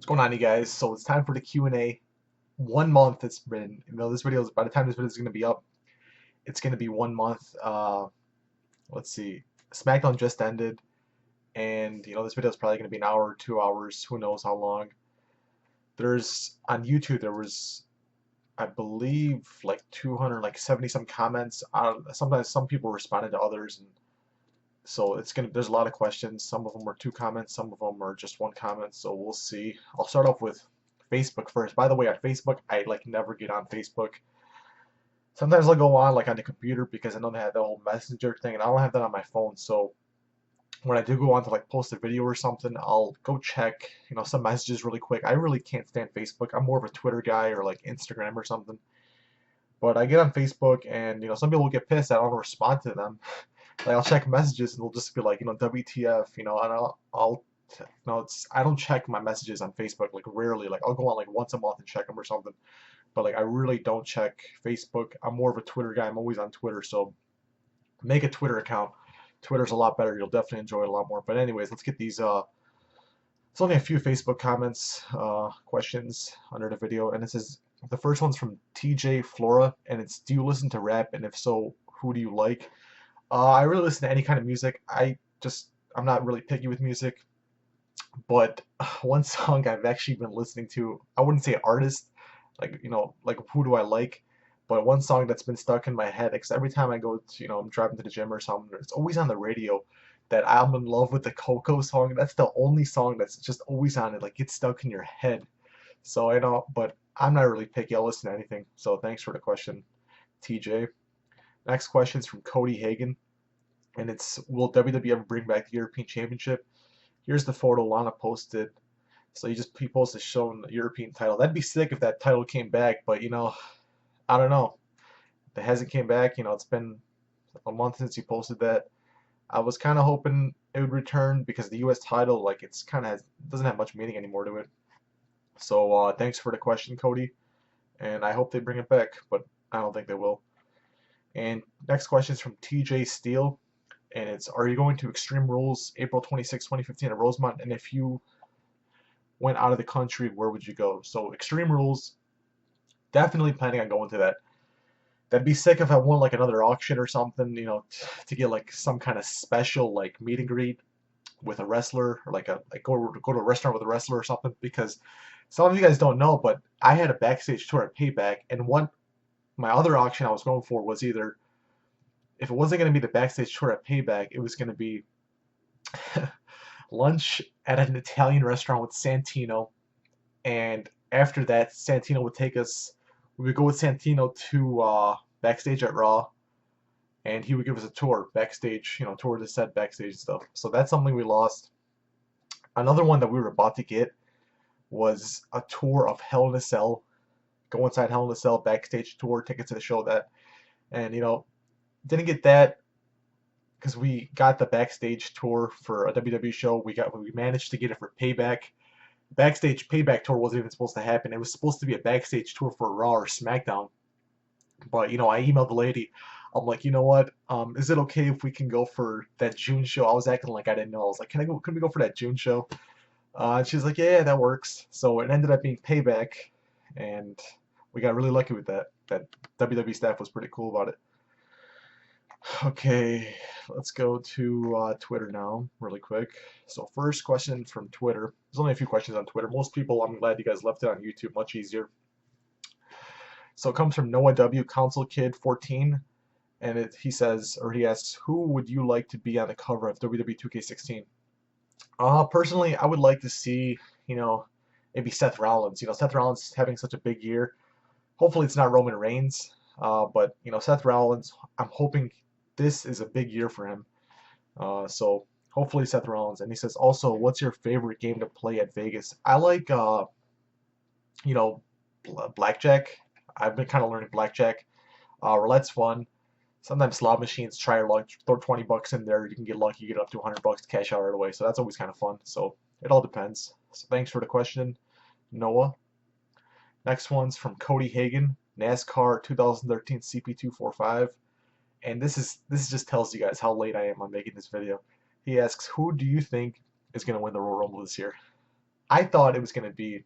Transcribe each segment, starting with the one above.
Going on, you guys? So it's time for the Q&A. 1 month it's been. This video is by the time this video is going to be up, it's going to be 1 month. Let's see. SmackDown just ended, and this video is probably going to be an hour, 2 hours, who knows how long. There's on YouTube there was, I believe, like 200, like 70 some comments. Sometimes some people responded to others, and so there's a lot of questions. Some of them are two comments, some of them are just one comment. So we'll see. I'll start off with Facebook first. By the way, on Facebook, I like never get on Facebook. Sometimes I'll go on like on the computer because I know they have the whole messenger thing, and I don't have that on my phone. So when I do go on to like post a video or something, I'll go check some messages really quick. I really can't stand Facebook. I'm more of a Twitter guy or like Instagram or something. But I get on Facebook, and some people get pissed that I don't respond to them. Like I'll check messages and they'll just be like, WTF, and I'll I don't check my messages on Facebook, like rarely. Like I'll go on like once a month and check them or something. But like I really don't check Facebook. I'm more of a Twitter guy. I'm always on Twitter, so make a Twitter account. Twitter's a lot better. You'll definitely enjoy it a lot more. But anyways, let's get these it's only a few Facebook comments, questions under the video, and it says the first one's from TJ Flora, and it's, do you listen to rap, and if so, who do you like? I really listen to any kind of music. I'm not really picky with music, but one song I've actually been listening to, I wouldn't say artist, like who do I like, but one song that's been stuck in my head, because every time I go to, I'm driving to the gym or something, it's always on the radio that I'm in love with the Coco song. That's the only song that's just always on it, like gets stuck in your head. So I know, but I'm not really picky. I'll listen to anything. So thanks for the question, TJ. Next question is from Cody Hagan, and it's, will WWE ever bring back the European Championship? Here's the photo Lana posted. So he posted showing the European title. That'd be sick if that title came back, but I don't know. It hasn't came back. It's been a month since he posted that. I was kind of hoping it would return because the U.S. title, like, it's kind of doesn't have much meaning anymore to it. So thanks for the question, Cody, and I hope they bring it back, but I don't think they will. And next question is from TJ Steele, and it's, are you going to Extreme Rules April 26, 2015 at Rosemont? And if you went out of the country, where would you go? So Extreme Rules, definitely planning on going to that. That'd be sick if I won like another auction or something, to get like some kind of special like meet and greet with a wrestler, or like go to a restaurant with a wrestler or something. Because some of you guys don't know, but I had a backstage tour at Payback, and my other auction I was going for was either, if it wasn't going to be the backstage tour at Payback, it was going to be lunch at an Italian restaurant with Santino, and after that, Santino would take us. We would go with Santino to backstage at Raw, and he would give us a tour backstage, tour the set, backstage stuff. So that's something we lost. Another one that we were about to get was a tour of Hell in a Cell. Go inside Hell in a Cell backstage tour, tickets to the show, that, and didn't get that because we got the backstage tour for a WWE show. We managed to get it for Payback. Backstage Payback tour wasn't even supposed to happen. It was supposed to be a backstage tour for Raw or SmackDown. But I emailed the lady. I'm like, you know what? Is it okay if we can go for that June show? I was acting like I didn't know. I was like, can we go for that June show? And she's like, yeah, that works. So it ended up being Payback, and we got really lucky with that. That WWE staff was pretty cool about it. Okay, let's go to Twitter now, really quick. So first question from Twitter. There's only a few questions on Twitter. Most people, I'm glad you guys left it on YouTube, much easier. So it comes from Noah W. Council Kid 14, and he says, or he asks, who would you like to be on the cover of WWE 2K16? Personally, I would like to see, maybe Seth Rollins. Seth Rollins having such a big year. Hopefully it's not Roman Reigns, but Seth Rollins, I'm hoping this is a big year for him. So hopefully Seth Rollins. And he says also, what's your favorite game to play at Vegas? I like, blackjack. I've been kind of learning blackjack. Roulette's fun. Sometimes slot machines, try your luck, throw 20 bucks in there. You can get lucky, you get up to 100 bucks to cash out right away. So that's always kind of fun. So it all depends. So thanks for the question, Noah. Next one's from Cody Hagan, NASCAR 2013 CP245. And this just tells you guys how late I am on making this video. He asks, who do you think is going to win the Royal Rumble this year? I thought it was gonna be,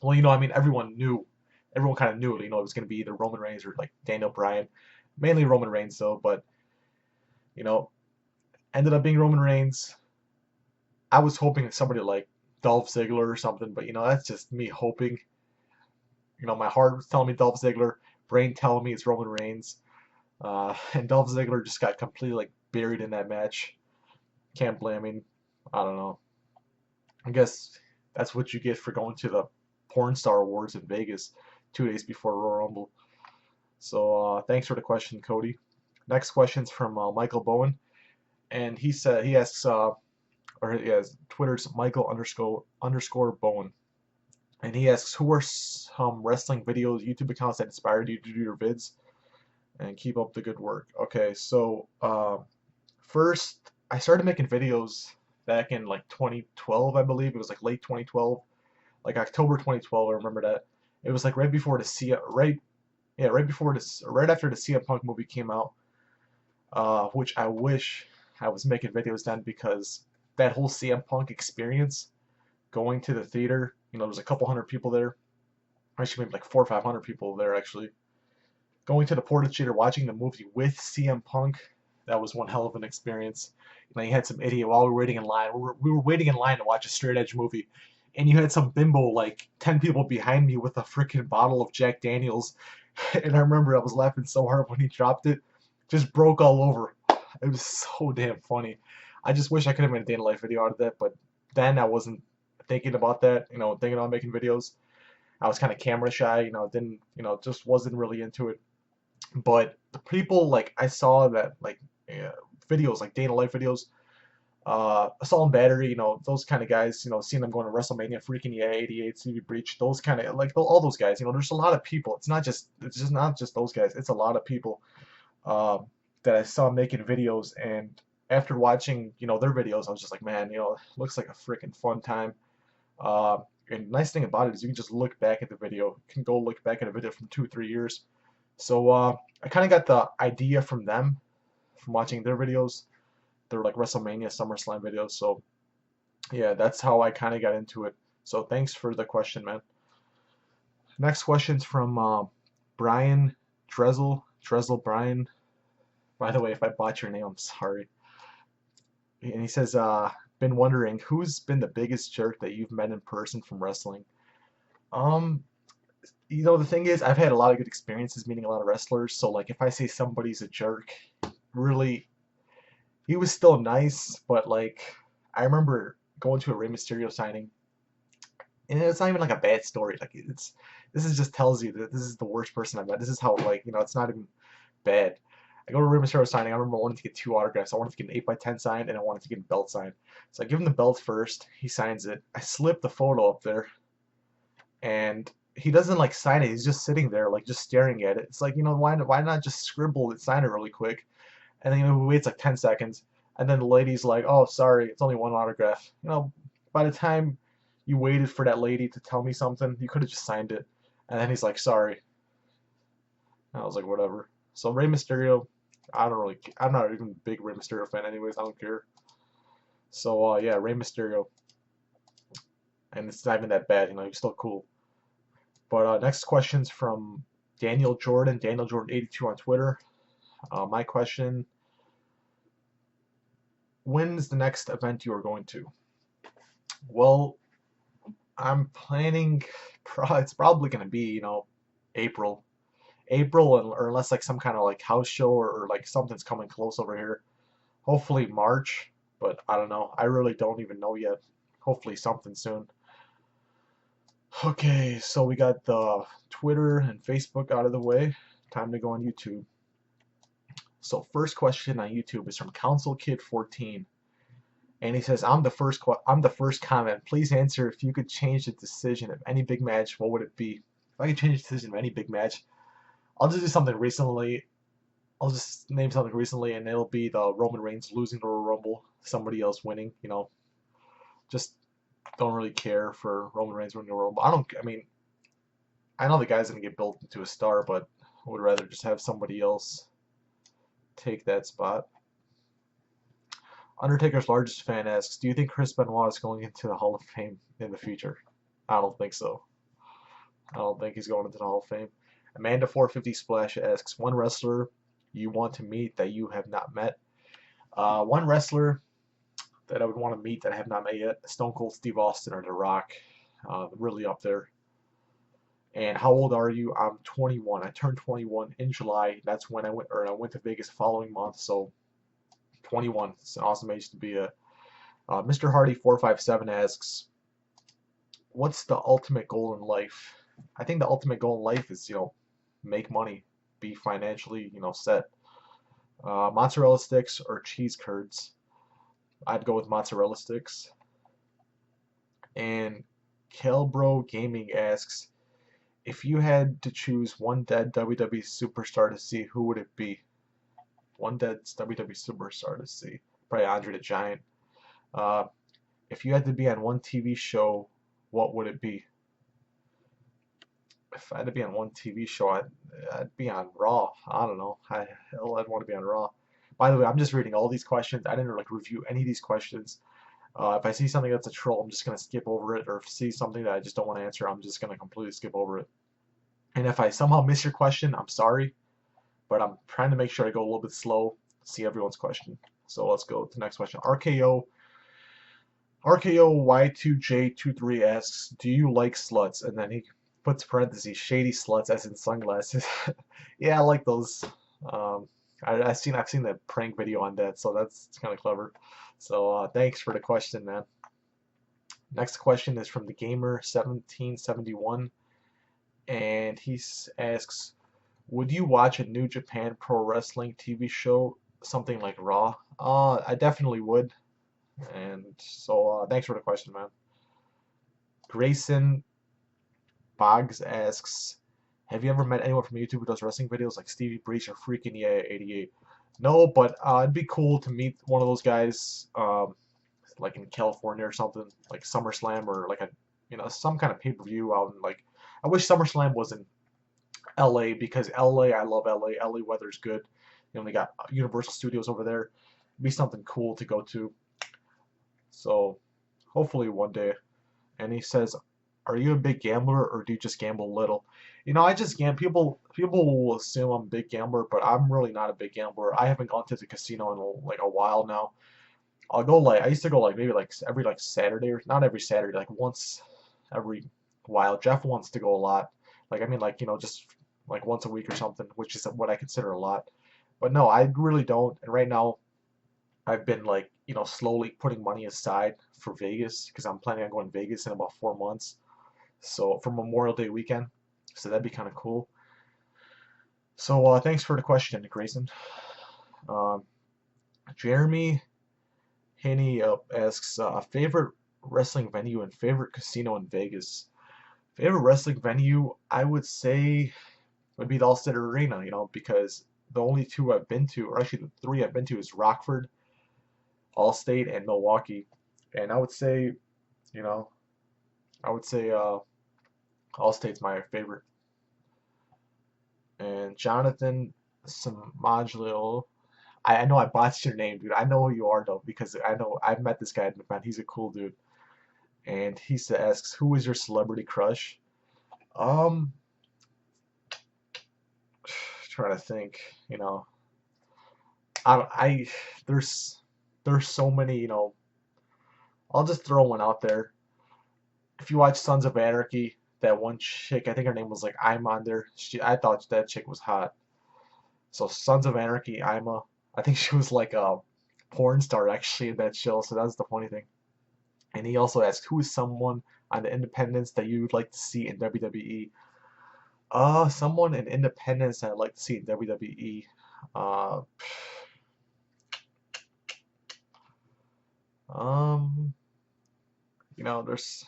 well, I mean, everyone kind of knew it. It was gonna be either Roman Reigns or like Daniel Bryan, mainly Roman Reigns though. But you know, ended up being Roman Reigns. I was hoping it's somebody like Dolph Ziggler or something, but that's just me hoping. My heart was telling me Dolph Ziggler, brain telling me it's Roman Reigns, and Dolph Ziggler just got completely like buried in that match. Can't blame him. I don't know. I guess that's what you get for going to the Porn Star Awards in Vegas 2 days before Royal Rumble. So thanks for the question, Cody. Next question's from Michael Bowen, and he asks, or he has Twitter's Michael underscore Bowen, and he asks, who are some wrestling videos, YouTube accounts that inspired you to do your vids, and keep up the good work. Okay, so first I started making videos back in like 2012, I believe. It was like late 2012, like October 2012. I remember that. It was like right before the right after the CM Punk movie came out, which I wish I was making videos then, because that whole CM Punk experience, going to the theater, there was a couple hundred people there, actually maybe like 400 or 500 people there actually, going to the Portage Theater, watching the movie with CM Punk. That was one hell of an experience. You had some idiot while we were waiting in line. We were waiting in line to watch a straight edge movie, and you had some bimbo like 10 people behind me with a freaking bottle of Jack Daniels. And I remember I was laughing so hard when he dropped it, just broke all over. It was so damn funny. I just wish I could have made a day in life video out of that, but then I wasn't thinking about that, thinking about making videos. I was kind of camera shy, didn't, just wasn't really into it. But the people like I saw that like videos, like day in the life videos, Assault and Battery, those kind of guys, seeing them going to WrestleMania, freaking yeah, 88, CV Breach, those kind of like all those guys, there's a lot of people. It's just not just those guys. It's a lot of people uh, that I saw making videos, and after watching, their videos, I was just like, man, it looks like a freaking fun time. Uh, and nice thing about it is you can just look back at the video. You can go look back at a video from 2 or 3 years. So I kind of got the idea from them, from watching their videos. They're like WrestleMania, SummerSlam videos. So yeah, that's how I kind of got into it. So thanks for the question, man. Next question's from Brian Drezel Brian. By the way, if I botch your name, I'm sorry. And he says, been wondering who's been the biggest jerk that you've met in person from wrestling. Um, the thing is, I've had a lot of good experiences meeting a lot of wrestlers. So like, if I say somebody's a jerk, really, he was still nice, but like, I remember going to a Rey Mysterio signing, and it's not even like a bad story. Like, this is just tells you that this is the worst person I've met. This is how, like, it's not even bad. I go to Rey Mysterio signing. I remember I wanted to get 2 autographs. I wanted to get an 8x10 signed, and I wanted to get a belt signed. So I give him the belt first. He signs it. I slip the photo up there, and he doesn't like sign it. He's just sitting there, like just staring at it. It's like, why not just scribble it, sign it really quick? And then he waits like 10 seconds, and then the lady's like, "Oh, sorry, it's only one autograph." By the time you waited for that lady to tell me something, you could have just signed it. And then he's like, "Sorry." And I was like, "Whatever." So Rey Mysterio, I'm not even a big Rey Mysterio fan, anyways. I don't care. So yeah, Rey Mysterio, and it's not even that bad. He's still cool. But next question's from Daniel Jordan 82 on Twitter. My question: when's the next event you are going to? Well, I'm planning. It's probably going to be, April, or unless like some kind of like house show, or like something's coming close over here. Hopefully March, but I don't know. I really don't even know yet. Hopefully something soon. Okay, so we got the Twitter and Facebook out of the way. Time to go on YouTube. So first question on YouTube is from Council Kid 14. And he says, I'm the first comment. Please answer, if you could change the decision of any big match, what would it be? If I could change the decision of any big match, I'll just do something recently. I'll just name something recently, and it'll be the Roman Reigns losing the Royal Rumble, somebody else winning. Just don't really care for Roman Reigns winning the Royal Rumble. I know the guy's gonna get built into a star, but I would rather just have somebody else take that spot. Undertaker's largest fan asks, "Do you think Chris Benoit is going into the Hall of Fame in the future?" I don't think so. I don't think he's going into the Hall of Fame. Amanda 450 Splash asks, "One wrestler you want to meet that you have not met?" One wrestler that I would want to meet that I have not met yet: Stone Cold Steve Austin or The Rock. Really up there. And how old are you? I'm 21. I turned 21 in July. That's when I went to Vegas the following month. So 21. It's an awesome age to be a. Mr. Hardy 457 asks, "What's the ultimate goal in life?" I think the ultimate goal in life is, make money, be financially, set. Mozzarella sticks or cheese curds? I'd go with mozzarella sticks. And Kelbro Gaming asks, "If you had to choose one dead WWE superstar to see, who would it be?" One dead WWE superstar to see. Probably Andre the Giant. Uh, if you had to be on one TV show, what would it be? If I had to be on one TV show, I'd be on Raw. I don't know. I'd want to be on Raw. By the way, I'm just reading all these questions. I didn't like review any of these questions. If I see something that's a troll, I'm just gonna skip over it. Or if I see something that I just don't want to answer, I'm just gonna completely skip over it. And if I somehow miss your question, I'm sorry, but I'm trying to make sure I go a little bit slow, see everyone's question. So let's go to the next question. RKO Y2J23 asks, "Do you like sluts?" And then he puts parentheses, "shady sluts," as in sunglasses. Yeah, I like those. Um, I've seen the prank video on that, so that's kind of clever. So thanks for the question, man. Next question is from the gamer 1771, and he asks, "Would you watch a New Japan Pro Wrestling TV show, something like Raw?" I definitely would. And so thanks for the question, man. Grayson Boggs asks, "Have you ever met anyone from YouTube who does wrestling videos like Stevie Breach or Freaking Yeah 88?" No, but it'd be cool to meet one of those guys, like in California or something, like SummerSlam or like some kind of pay-per-view out in like. I wish SummerSlam was in LA because LA, I love LA. LA weather's good. They got Universal Studios over there. It'd be something cool to go to. So hopefully one day. And he says, "Are you a big gambler or do you just gamble little?" I just gamble. People will assume I'm a big gambler, but I'm really not a big gambler. I haven't gone to the casino in like a while now. I used to go like maybe like every like Saturday, or not every Saturday, like once every while. Jeff wants to go a lot. Like I mean like just like once a week or something, which is what I consider a lot. But no, I really don't. And right now I've been like, slowly putting money aside for Vegas because I'm planning on going to Vegas in about 4 months. So for Memorial Day weekend. So that'd be kind of cool. So thanks for the question, Grayson. Um, Jeremy Haney asks, favorite wrestling venue and favorite casino in Vegas. Favorite wrestling venue, I would say, would be the Allstate Arena, because the only two I've been to, or actually the three I've been to, is Rockford, Allstate, and Milwaukee. And I would say, you know, Allstate's my favorite. And Jonathan Samajlil, I know I botched your name, dude. I know who you are though, because I know I've met this guy in the event. He's a cool dude. And he asks, "Who is your celebrity crush?" Um, trying to think. I there's so many. I'll just throw one out there. If you watch Sons of Anarchy, that one chick, I think her name was like Ima on there. I thought that chick was hot. So Sons of Anarchy, Ima. I think she was like a porn star actually in that show. So that's the funny thing. And he also asked, "Who is someone on the Independence that you would like to see in WWE?" Someone in Independence that I'd like to see in WWE. Uh, um, there's.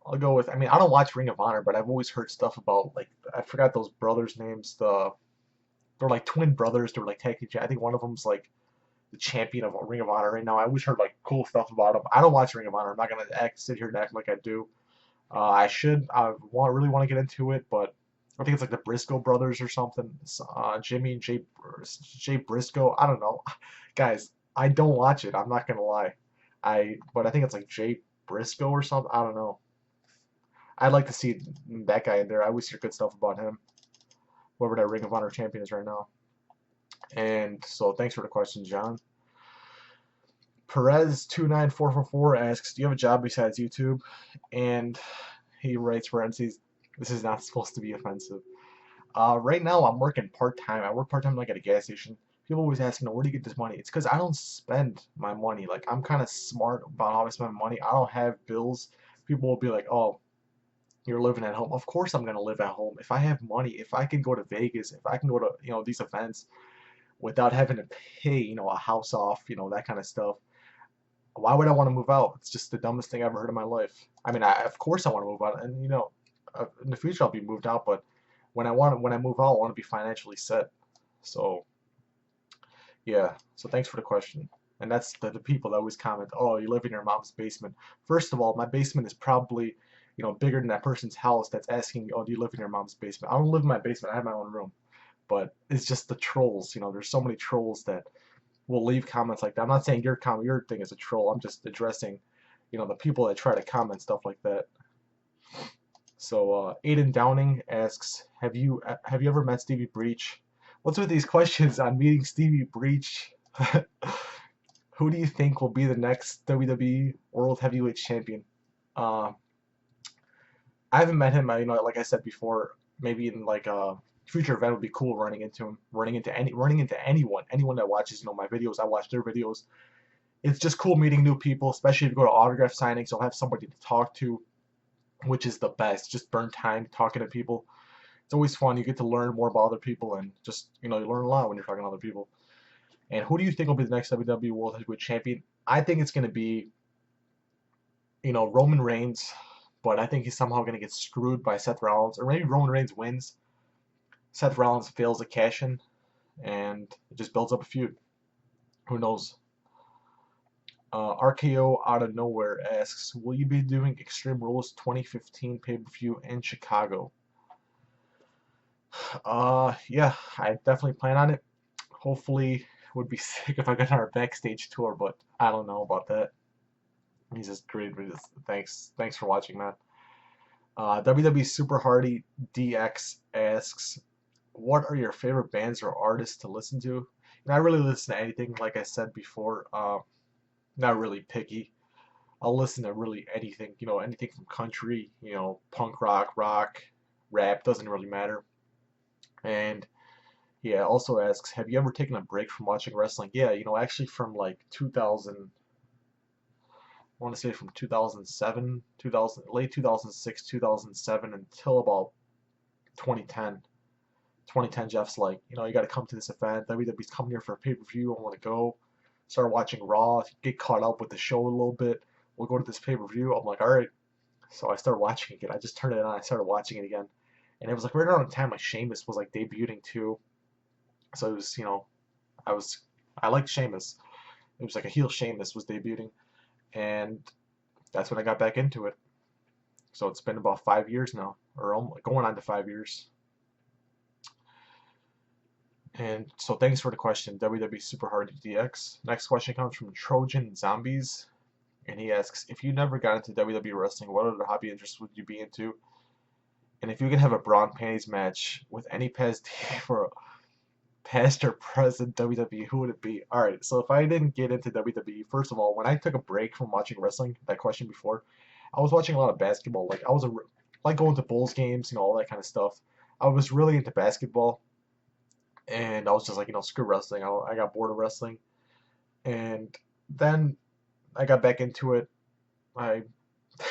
I'll go with. I mean, I don't watch Ring of Honor, but I've always heard stuff about like I forgot those brothers' names. They're like twin brothers. They're like tag team. I think one of them's like the champion of Ring of Honor right now. I always heard like cool stuff about them. I don't watch Ring of Honor. I'm not gonna sit here and act like I do. I should. Really want to get into it, but I think it's like the Briscoe brothers or something. Jimmy and Jay Briscoe. I don't know, guys. I don't watch it. I'm not gonna lie. But I think it's like Jay Briscoe or something. I don't know. I'd like to see that guy in there. I always hear good stuff about him. Whoever that Ring of Honor champion is right now. And so thanks for the question, John. Perez29444 asks, "Do you have a job besides YouTube?" And he writes parentheses, "This is not supposed to be offensive." Right now I'm working part time. I work part time like at a gas station. People always ask me, "Where do you get this money?" It's because I don't spend my money. Like I'm kind of smart about how I spend my money. I don't have bills. People will be like, "Oh, you're living at home." Of course I'm gonna live at home. If I have money, if I can go to Vegas, if I can go to these events without having to pay a house off, that kind of stuff. Why would I want to move out? It's just the dumbest thing I've ever heard in my life. I mean, of course I want to move out, and in the future I'll be moved out, but when I move out, I want to be financially set. So yeah. So thanks for the question. And that's the people that always comment, "Oh, you live in your mom's basement." First of all, my basement is probably bigger than that person's house that's asking me, "Oh, do you live in your mom's basement?" I don't live in my basement. I have my own room. But it's just the trolls. There's so many trolls that will leave comments like that. I'm not saying your thing is a troll. I'm just addressing, the people that try to comment stuff like that. So Aiden Downing asks, have you ever met Stevie Breach? What's with these questions on meeting Stevie Breach? Who do you think will be the next WWE World Heavyweight Champion? Uh, I haven't met him. Like I said before, maybe in like a future event would be cool running into him, running into anyone that watches my videos. I watch their videos. It's just cool meeting new people, especially if you go to autograph signings. You'll have somebody to talk to, which is the best. Just burn time talking to people. It's always fun. You get to learn more about other people, and just you learn a lot when you're talking to other people. And who do you think will be the next WWE World Heavyweight Champion? I think it's going to be Roman Reigns, but I think he's somehow going to get screwed by Seth Rollins, or maybe Roman Reigns wins. Seth Rollins fails to cash in, and it just builds up a feud. Who knows? RKO out of nowhere asks, "Will you be doing Extreme Rules 2015 pay-per-view in Chicago?" Yeah, I definitely plan on it. Hopefully, it would be sick if I got our backstage tour, but I don't know about that. He's just great. Thanks for watching, man. WWE Super Hardy DX asks, "What are your favorite bands or artists to listen to?" I really listen to anything, like I said before. Not really picky. I'll listen to really anything, anything from country, punk rock, rap, doesn't really matter. And yeah, also asks, "Have you ever taken a break from watching wrestling?" Yeah, actually from like 2000, I want to say from 2007, 2000, late 2006, 2007 until about 2010. 2010, Jeff's like, "You got to come to this event. WWE's coming here for a pay-per-view. I want to go." Start watching Raw, get caught up with the show a little bit. We'll go to this pay-per-view. I'm like, all right. So I started watching it again. I just turned it on. I started watching it again. And it was like right around the time like Sheamus was like debuting too. So it was, I liked Sheamus. It was like a heel Sheamus was debuting. And that's when I got back into it. So it's been about 5 years now, or almost going on to 5 years. And so thanks for the question, WWE Super Hard DX. Next question comes from Trojan Zombies. And he asks, "If you never got into WWE wrestling, what other hobby interests would you be into? And if you could have a bra and panties match with any past for past or present WWE, who would it be?" All right, so if I didn't get into WWE, first of all, when I took a break from watching wrestling, that question before, I was watching a lot of basketball. Like like going to Bulls games, all that kind of stuff. I was really into basketball, and I was just like, screw wrestling. I got bored of wrestling, and then I got back into it. I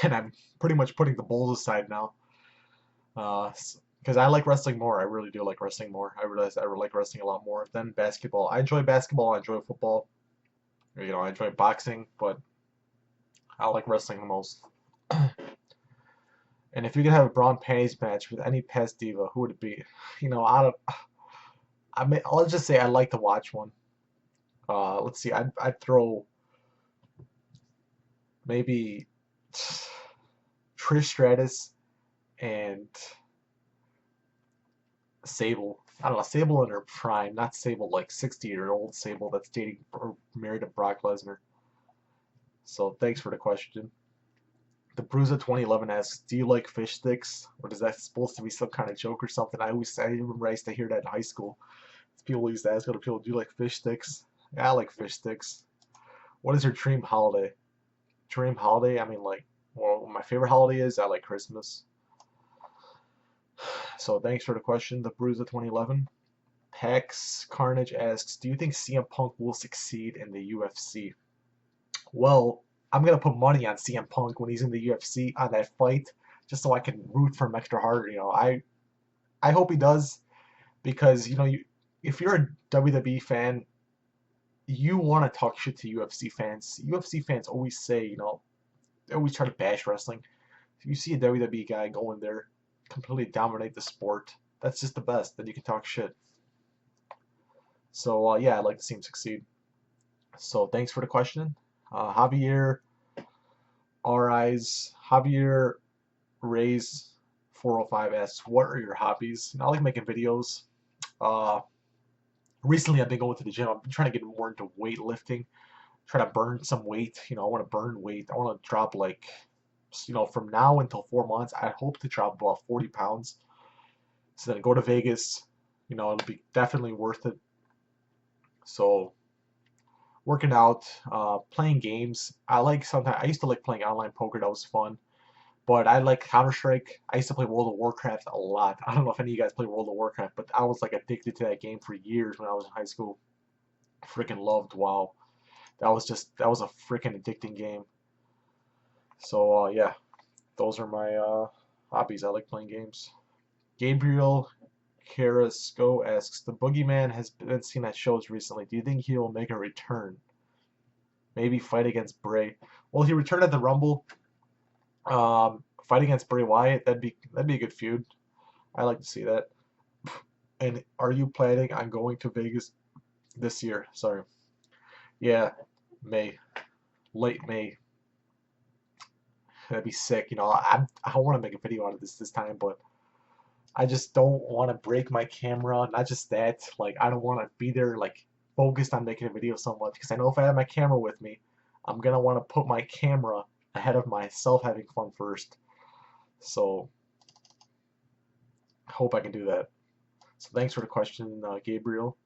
and I'm pretty much putting the Bulls aside now. Because I like wrestling more. I really do like wrestling more. I realize I like wrestling a lot more than basketball. I enjoy basketball. I enjoy football. I enjoy boxing, but I like wrestling the most. And if you could have a bra and panties match with any past diva, who would it be? Out of I'll just say I'd like to watch one. Let's see. I'd throw maybe Trish Stratus and Sable. I don't know, Sable in her prime, not Sable like 60-year-old Sable that's dating or married to Brock Lesnar. So thanks for the question. The Bruiser 2011 asks, "Do you like fish sticks? Or is that supposed to be some kind of joke or something?" I remember I used to hear that in high school. People used to ask other people, "Do you like fish sticks?" Yeah, I like fish sticks. What is your dream holiday? Dream holiday? I mean, like, well, my favorite holiday is I like Christmas. So thanks for the question, the Bruiser 2011. Pax Carnage asks, "Do you think CM Punk will succeed in the UFC?" Well, I'm gonna put money on CM Punk when he's in the UFC on that fight, just so I can root for him extra hard. I hope he does because if you're a WWE fan, you want to talk shit to UFC fans. UFC fans always say, they always try to bash wrestling. If you see a WWE guy go in there, completely dominate the sport, that's just the best. Then you can talk shit. So yeah, I'd like to see him succeed. So thanks for the question, Javier Javier Ray's 405 asks, "What are your hobbies?" I like making videos. Uh, Recently, I've been going to the gym. I've been trying to get more into weightlifting, try to burn some weight. I want to burn weight. I want to drop like, from now until 4 months, I hope to drop about 40 pounds. So then go to Vegas. It'll be definitely worth it. So working out, playing games. I used to like playing online poker. That was fun. But I like Counter Strike. I used to play World of Warcraft a lot. I don't know if any of you guys play World of Warcraft, but I was like addicted to that game for years when I was in high school. Freaking loved WoW. That was a freaking addicting game. So yeah, those are my hobbies. I like playing games. Gabriel Carrasco asks, "The Boogeyman has been seen at shows recently. Do you think he will make a return? Maybe fight against Bray?" Well, he returned at the Rumble. Fight against Bray Wyatt. That'd be a good feud. I like to see that. And are you planning on going to Vegas this year? Sorry. Yeah, May, late May. That'd be sick. I want to make a video out of this time, but I just don't want to break my camera. Not just that, like I don't want to be there like focused on making a video so much because I know if I have my camera with me, I'm gonna want to put my camera ahead of myself having fun first. So I hope I can do that. So thanks for the question, Gabriel.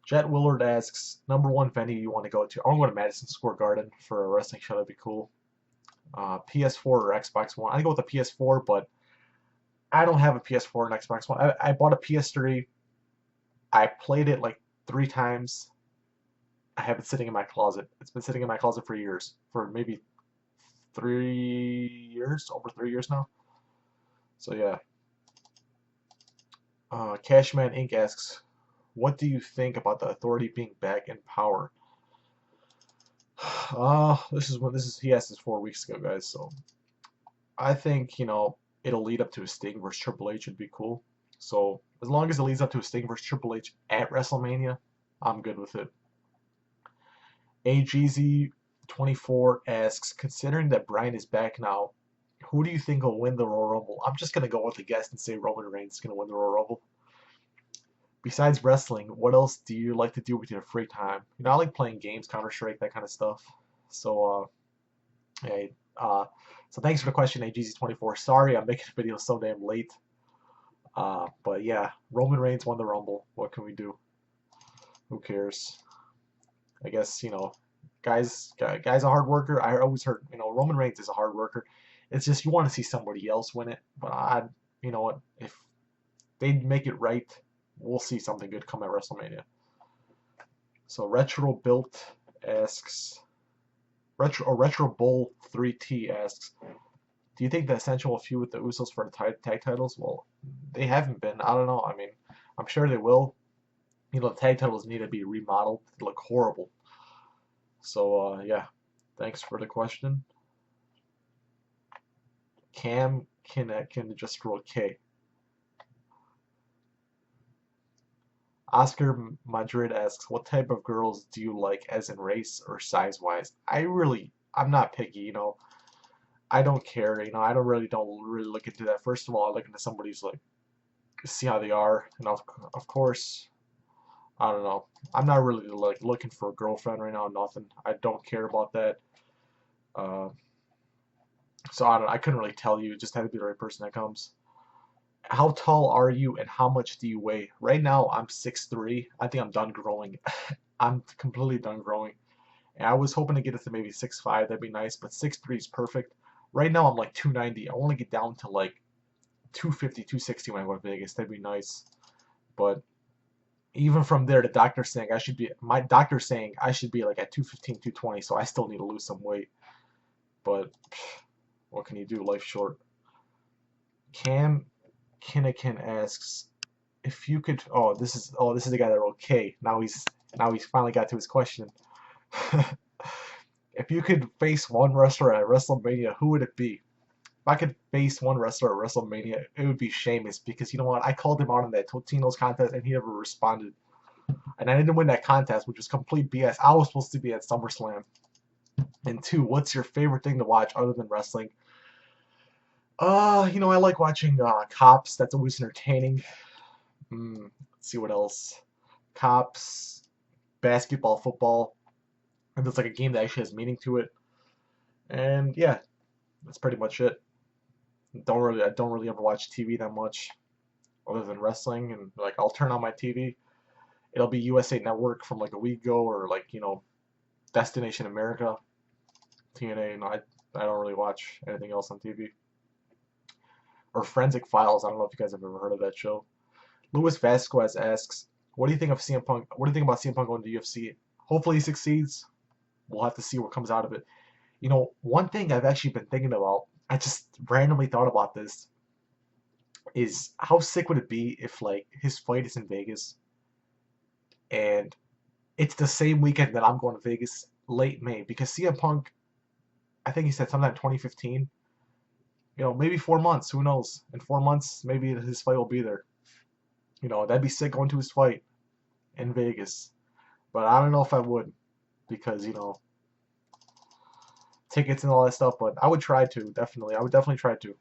Jet Willard asks, "Number one venue you want to go to?" I want to go to Madison Square Garden for a wrestling show. That'd be cool. PS4 or Xbox One? I go with the PS4, but I don't have a PS4 and Xbox One. I bought a PS3. I played it like 3 times. I have it sitting in my closet. It's been sitting in my closet for years, for maybe 3 years, over 3 years now. So yeah. Cashman Inc. asks, "What do you think about the Authority being back in power?" He asked this 4 weeks ago, guys. So I think it'll lead up to a Sting versus Triple H would be cool. So as long as it leads up to a Sting versus Triple H at WrestleMania, I'm good with it. AGZ24 asks, "Considering that Bryan is back now, who do you think will win the Royal Rumble?" I'm just gonna go with the guess and say Roman Reigns is gonna win the Royal Rumble. Besides wrestling, what else do you like to do with your free time? I like playing games, Counter Strike, that kind of stuff. So yeah, so thanks for the question, AGZ24. Sorry I'm making a video so damn late. But yeah, Roman Reigns won the Rumble. What can we do? Who cares? I guess guy's a hard worker. I always heard Roman Reigns is a hard worker. It's just you want to see somebody else win it. But you know what? If they make it right, we'll see something good come at WrestleMania. So Retro Built asks, Retro Bull 3T asks, "Do you think the Ascension will feud with the Usos for the tag titles?" Well, they haven't been. I don't know. I mean, I'm sure they will. The tag titles need to be remodeled. They look horrible. So yeah, thanks for the question. Cam can just roll K. Oscar Madrid asks, "What type of girls do you like, as in race or size wise?" I'm not picky. I don't care. I don't really look into that. First of all, I look into somebody who's like see how they are, and of course, I don't know. I'm not really like looking for a girlfriend right now. Nothing. I don't care about that. Uh, so I don't. I couldn't really tell you. It just had to be the right person that comes. How tall are you and how much do you weigh? Right now I'm 6'3". I think I'm done growing. I'm completely done growing. And I was hoping to get it to maybe 6'5". That'd be nice, but 6'3" is perfect. Right now I'm like 290. I want to get down to like 250, 260 when I go to Vegas. That'd be nice. But even from there, the doctor's saying I should be my doctor's saying I should be like at 215, 220. So I still need to lose some weight. But what can you do? Life's short. Cam Kinnikin asks if you could. This is the guy that wrote K. Now he's finally got to his question. If you could face one wrestler at WrestleMania, who would it be? If I could face one wrestler at WrestleMania, it would be Sheamus because you know what? I called him out in that Totino's contest and he never responded. And I didn't win that contest, which was complete BS. I was supposed to be at SummerSlam. And two, what's your favorite thing to watch other than wrestling? I like watching Cops. That's always entertaining. Let's see what else. Cops, basketball, football, and there's like a game that actually has meaning to it. And yeah, that's pretty much it. I don't really ever watch TV that much, other than wrestling. And like I'll turn on my TV, it'll be USA Network from like a week ago, or like Destination America, TNA. I don't really watch anything else on TV. Or Forensic Files. I don't know if you guys have ever heard of that show. Luis Vasquez asks, "What do you think of CM Punk? What do you think about CM Punk going to UFC? Hopefully he succeeds. We'll have to see what comes out of it." One thing I've actually been thinking about, I just randomly thought about this, is how sick would it be if like his fight is in Vegas and it's the same weekend that I'm going to Vegas, late May, because CM Punk, I think he said sometime 2015, maybe 4 months, who knows? In 4 months, maybe his fight will be there. That'd be sick going to his fight in Vegas. But I don't know if I would, because, tickets and all that stuff, but I would try to, definitely. I would definitely try to.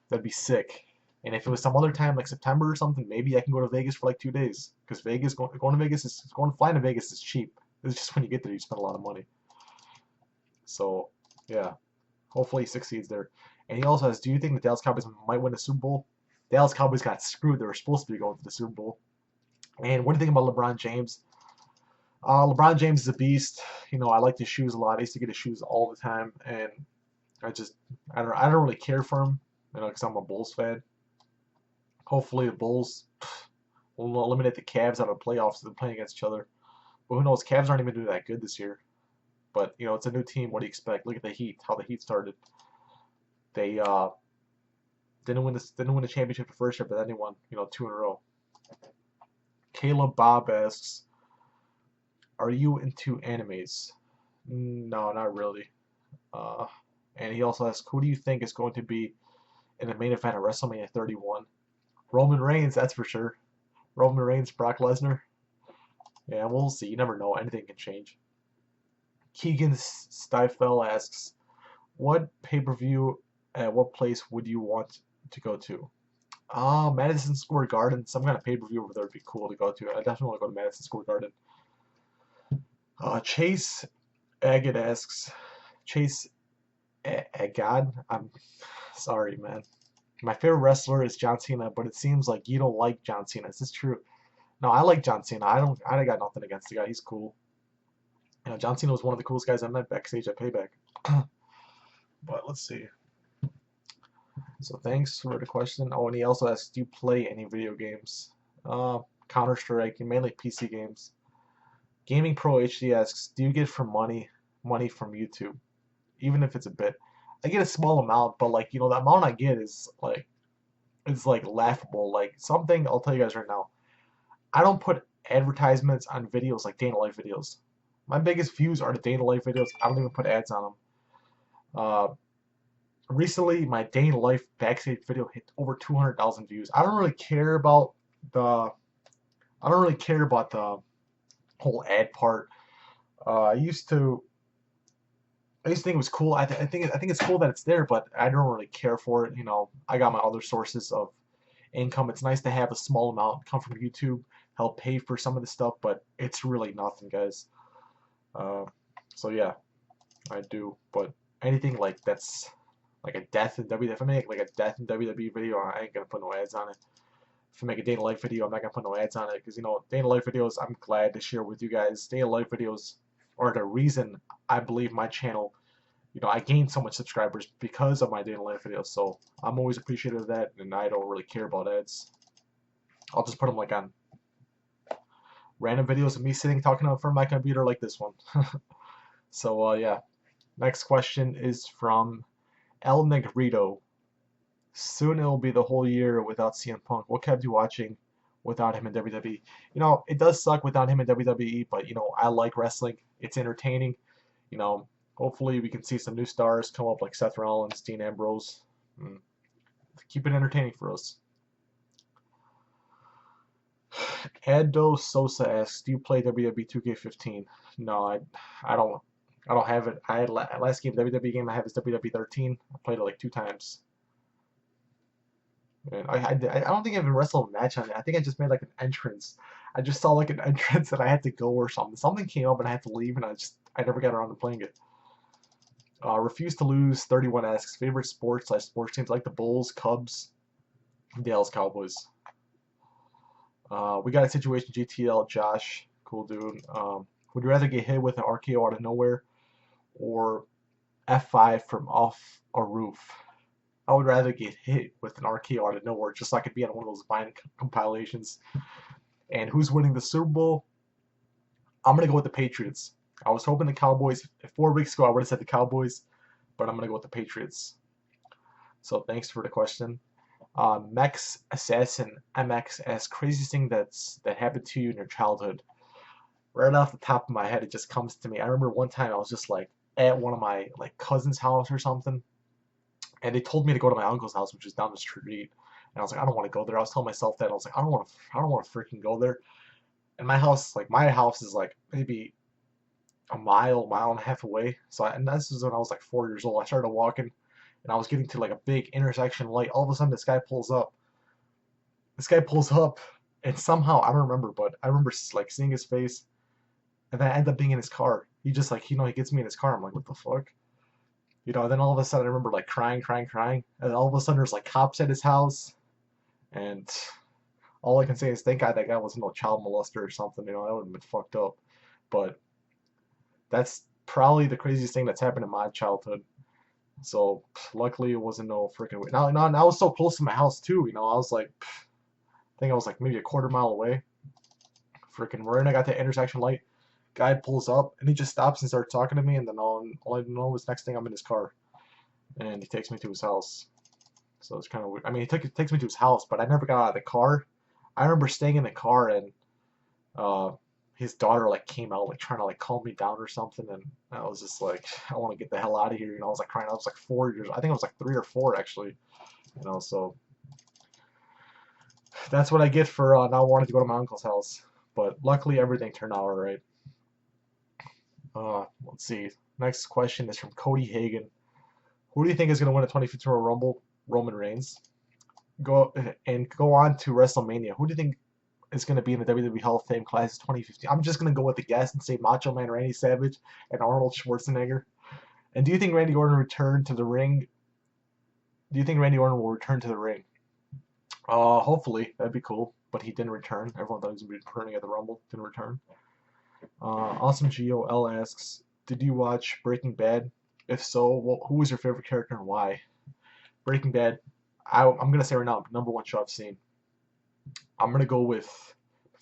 That'd be sick. And if it was some other time, like September or something, maybe I can go to Vegas for like 2 days. Because flying to Vegas is cheap. It's just when you get there, you spend a lot of money. So, yeah. Hopefully he succeeds there. And he also has, do you think the Dallas Cowboys might win the Super Bowl? Dallas Cowboys got screwed. They were supposed to be going to the Super Bowl. And what do you think about LeBron James? LeBron James is a beast. I like his shoes a lot. I used to get his shoes all the time, and I don't really care for him, because I'm a Bulls fan. Hopefully the Bulls will eliminate the Cavs out of the playoffs and playing against each other. But who knows? Cavs aren't even doing that good this year. But it's a new team. What do you expect? Look at the Heat. How the Heat started. They didn't win the championship the first year, but then they won 2 in a row. Caleb Bob asks, "Are you into animes?" No, not really. And he also asks, "Who do you think is going to be in the main event of WrestleMania 31?" Roman Reigns, that's for sure. Roman Reigns, Brock Lesnar. Yeah, we'll see. You never know. Anything can change. Keegan Stifel asks, "What pay-per-view at what place would you want to go to?" Madison Square Garden. Some kind of pay-per-view over there would be cool to go to. I definitely want to go to Madison Square Garden. Chase Agate asks, Chase Agad? I'm sorry, man. My favorite wrestler is John Cena, but it seems like you don't like John Cena. Is this true? No, I like John Cena. I got nothing against the guy. He's cool. John Cena was one of the coolest guys I met backstage at Payback. But let's see. So thanks for the question. Oh, and he also asks, "Do you play any video games?" Counter-Strike, mainly PC games. Gaming Pro HD asks, "Do you get money from YouTube, even if it's a bit?" I get a small amount, but like the amount I get is like it's like laughable. Like something I'll tell you guys right now. I don't put advertisements on videos like day in the life videos. My biggest views are the day in the life videos. I don't even put ads on them. Recently, my day in the life backstage video hit over 200,000 views. I don't really care about the whole ad part. I used to think it was cool. I think it's cool that it's there, but I don't really care for it. I got my other sources of income. It's nice to have a small amount come from YouTube, help pay for some of the stuff, but it's really nothing, guys. Uh, so yeah, I do. But anything like that's like a death in WWE, if I make like a death in WWE video, I ain't gonna put no ads on it. If I make a day in life video, I'm not gonna put no ads on it because day in life videos I'm glad to share with you guys. Day in life videos are the reason I believe my channel, I gained so much subscribers because of my day in life videos. So I'm always appreciative of that, and I don't really care about ads. I'll just put them like on random videos of me sitting talking in front of my computer like this one. So yeah, next question is from El Negrito. Soon it'll be the whole year without CM Punk. What kept you watching without him in WWE? It does suck without him in WWE, but I like wrestling. It's entertaining. Hopefully we can see some new stars come up like Seth Rollins, Dean Ambrose. Keep it entertaining for us. Ado Sosa asks, "Do you play WWE 2K15?" No, I don't have it. I had last WWE game I have is WWE 13. I played it like 2 times. And I don't think I even wrestled a match on it. I think I just made like an entrance. I just saw like an entrance that I had to go or something. Something came up and I had to leave, and I never got around to playing it. Refuse to Lose 31 asks, favorite sports teams like the Bulls, Cubs, Dallas Cowboys. We got a situation GTL Josh, cool dude. Would you rather get hit with an RKO out of nowhere or F5 from off a roof? I would rather get hit with an RKO out of nowhere just so I could be on one of those Vine compilations. And who's winning the Super Bowl? I'm going to go with the Patriots. I was hoping the Cowboys, 4 weeks ago I would have said the Cowboys, but I'm going to go with the Patriots. So thanks for the question. Mex Assassin MX asks, craziest thing that happened to you in your childhood. Right off the top of my head, it just comes to me. I remember one time I was just like at one of my like cousin's house or something, and they told me to go to my uncle's house, which is down the street. And I was like, I don't want to go there. I was telling myself that I was like, I don't want to freaking go there. And my house is like maybe a mile and a half away. And this was when I was like 4 years old. I started walking, and I was getting to like a big intersection light. All of a sudden, this guy pulls up. And somehow I don't remember, but I remember like seeing his face, and then I end up being in his car. He just like he gets me in his car. I'm like, what the fuck? Then all of a sudden I remember like crying, and all of a sudden there's like cops at his house, and all I can say is thank God that guy wasn't no child molester or something. That would have been fucked up. But that's probably the craziest thing that's happened in my childhood. So luckily it wasn't no freaking. Now I was so close to my house too. I was like, I think I was like maybe a quarter mile away. Freaking, when I got that intersection light, guy pulls up and he just stops and starts talking to me, and then all I know is next thing I'm in his car, and he takes me to his house. So it's kind of weird. I mean, he takes me to his house, but I never got out of the car. I remember staying in the car, and his daughter like came out like trying to like calm me down or something, and I was just like, I want to get the hell out of here. I was like crying. I was like 4 years. I think I was like 3 or 4 actually. So that's what I get for not wanting to go to my uncle's house. But luckily everything turned out alright. Let's see. Next question is from Cody Hagan. Who do you think is going to win the 2015 Royal Rumble? Roman Reigns. Go on to WrestleMania. Who do you think is going to be in the WWE Hall of Fame class of 2015? I'm just going to go with the guess and say Macho Man Randy Savage and Arnold Schwarzenegger. And do you think Randy Orton will return to the ring? Hopefully. That'd be cool. But he didn't return. Everyone thought he was going to be returning at the Rumble. Didn't return. Awesome Geo L asks, did you watch Breaking Bad? If so, who was your favorite character and why? Breaking Bad, I'm going to say right now, #1 show I've seen. I'm going to go with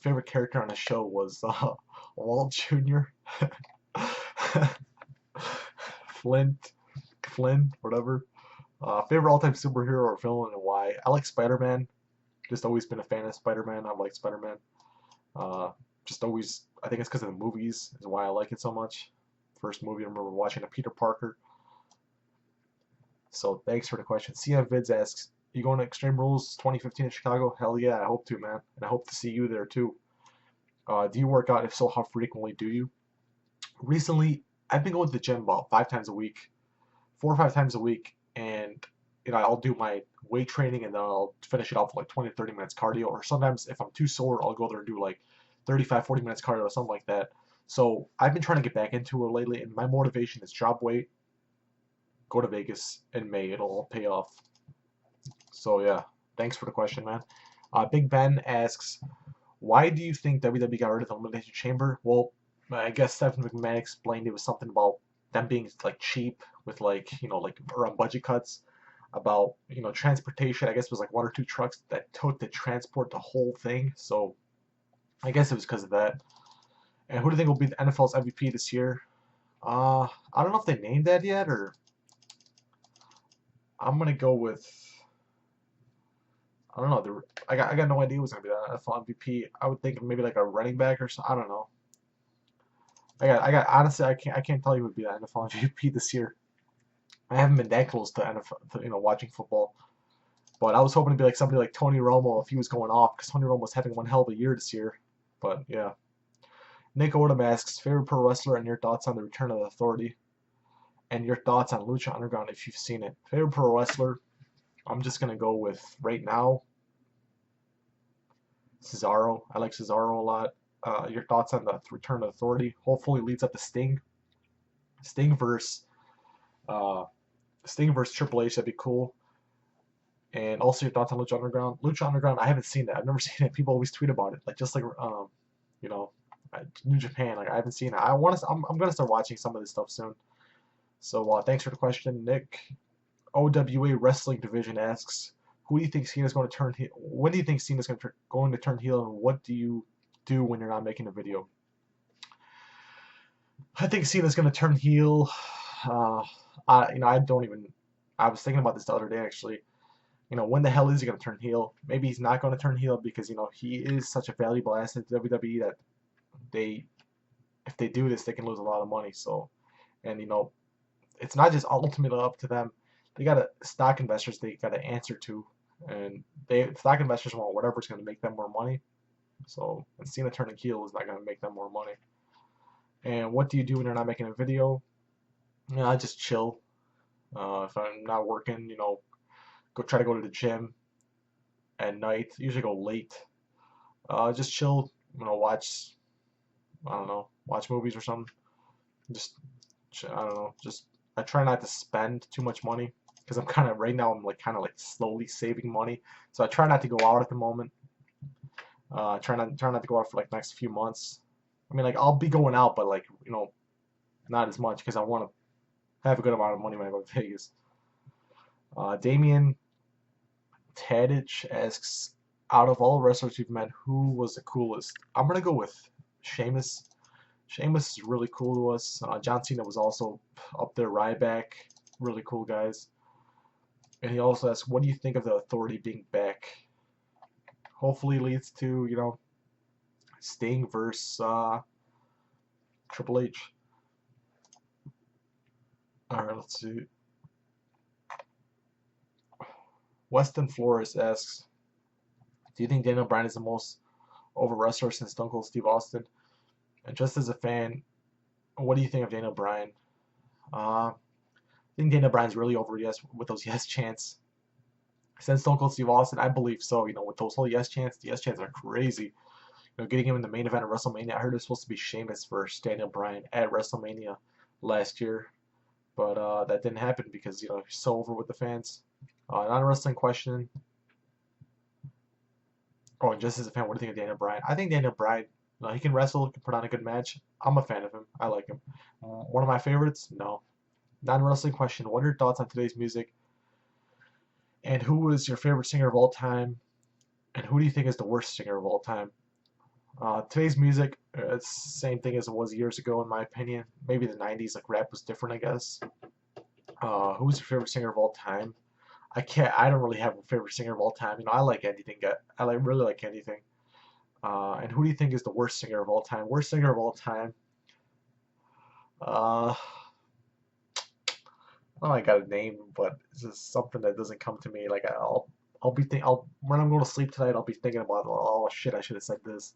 favorite character on the show was Walt Jr. Flynn, whatever. Favorite all-time superhero or villain and why? I like Spider-Man. Just always been a fan of Spider-Man. I like Spider-Man. Just always, I think it's because of the movies is why I like it so much. First movie I remember watching a Peter Parker. So thanks for the question. CM Vids asks, you going to Extreme Rules 2015 in Chicago? Hell yeah, I hope to, man. And I hope to see you there too. Do you work out? If so, how frequently do you? Recently, I've been going to the gym about 5 times a week. 4 or 5 times a week. And I'll do my weight training and then I'll finish it off with like 20 to 30 minutes cardio. Or sometimes if I'm too sore, I'll go there and do like 35, 40 minutes cardio or something like that. So I've been trying to get back into it lately, and my motivation is drop weight, go to Vegas in May. It'll all pay off. So yeah, thanks for the question, man. Big Ben asks, why do you think WWE got rid of the Elimination Chamber? Well, I guess Stephanie McMahon explained it was something about them being like cheap with like like around budget cuts, about transportation. I guess it was like one or two trucks that took to transport the whole thing. So I guess it was because of that. And who do you think will be the NFL's MVP this year? I don't know if they named that yet, or I'm gonna go with, I don't know. I got no idea who's gonna be the NFL MVP. I would think maybe like a running back or something. I don't know. I got honestly I can't tell you who would be the NFL MVP this year. I haven't been that close to NFL, watching football. But I was hoping to be like somebody like Tony Romo if he was going off, because Tony Romo was having one hell of a year this year. But yeah. Nick Odom asks, favorite pro wrestler and your thoughts on the Return of the Authority, and your thoughts on Lucha Underground if you've seen it. Favorite pro wrestler, I'm just gonna go with right now Cesaro. I like Cesaro a lot. Your thoughts on the Return of the Authority? Hopefully leads up to Sting. Sting versus uh, Sting versus Triple H. That'd be cool. And also your thoughts on Lucha Underground. Lucha Underground, I haven't seen that. I've never seen it. People always tweet about it, like just like you know, New Japan. Like I haven't seen it. I'm gonna start watching some of this stuff soon. So thanks for the question, Nick. OWA Wrestling Division asks, who do you think Cena's going to turn heel? When do you think Cena's going to turn heel, and what do you do when you're not making a video? I think Cena's going to turn heel. I don't even. I was thinking about this the other day actually. When the hell is he going to turn heel? Maybe he's not going to turn heel because he is such a valuable asset to WWE that if they do this, they can lose a lot of money. So, and it's not just ultimately up to them. They got stock investors they got to answer to, and stock investors want whatever's going to make them more money. So, and Cena turning heel is not going to make them more money. And what do you do when you're not making a video? I just chill. If I'm not working, go try to go to the gym at night. Usually go late. Just chill. Watch. I don't know. Watch movies or something. Just I don't know. Just I try not to spend too much money because I'm kind of right now. I'm kind of slowly saving money, so I try not to go out at the moment. Try not to go out for next few months. I mean, I'll be going out, but not as much because I want to have a good amount of money when I go to Vegas. Damian Tadich asks, out of all wrestlers you've met, who was the coolest? I'm gonna go with Sheamus. Sheamus is really cool to us. John Cena was also up there. Ryback, really cool guys. And he also asks, what do you think of the Authority being back? Hopefully leads to, Sting versus Triple H. Alright, let's see. Weston Flores asks, do you think Daniel Bryan is the most over wrestler since Stone Cold Steve Austin? And just as a fan, what do you think of Daniel Bryan? I think Daniel Bryan's really over, yes, with those yes chants. Since Stone Cold Steve Austin, I believe so. With those whole yes chants, the yes chants are crazy. Getting him in the main event of WrestleMania. I heard it was supposed to be Sheamus versus Daniel Bryan at WrestleMania last year, but that didn't happen because he's so over with the fans. Not a wrestling question. Oh, and just as a fan, what do you think of Daniel Bryan? I think Daniel Bryan, he can wrestle, he can put on a good match. I'm a fan of him. I like him. One of my favorites? No. Not a wrestling question. What are your thoughts on today's music? And who is your favorite singer of all time? And who do you think is the worst singer of all time? Today's music, it's the same thing as it was years ago, in my opinion. Maybe the 90s, rap was different, I guess. Who's your favorite singer of all time? I don't really have a favorite singer of all time. I like anything. Really like anything. And who do you think is the worst singer of all time? Worst singer of all time. I don't know, I got a name, but it's just something that doesn't come to me. When I'm going to sleep tonight, I'll be thinking about, oh shit, I should have said this,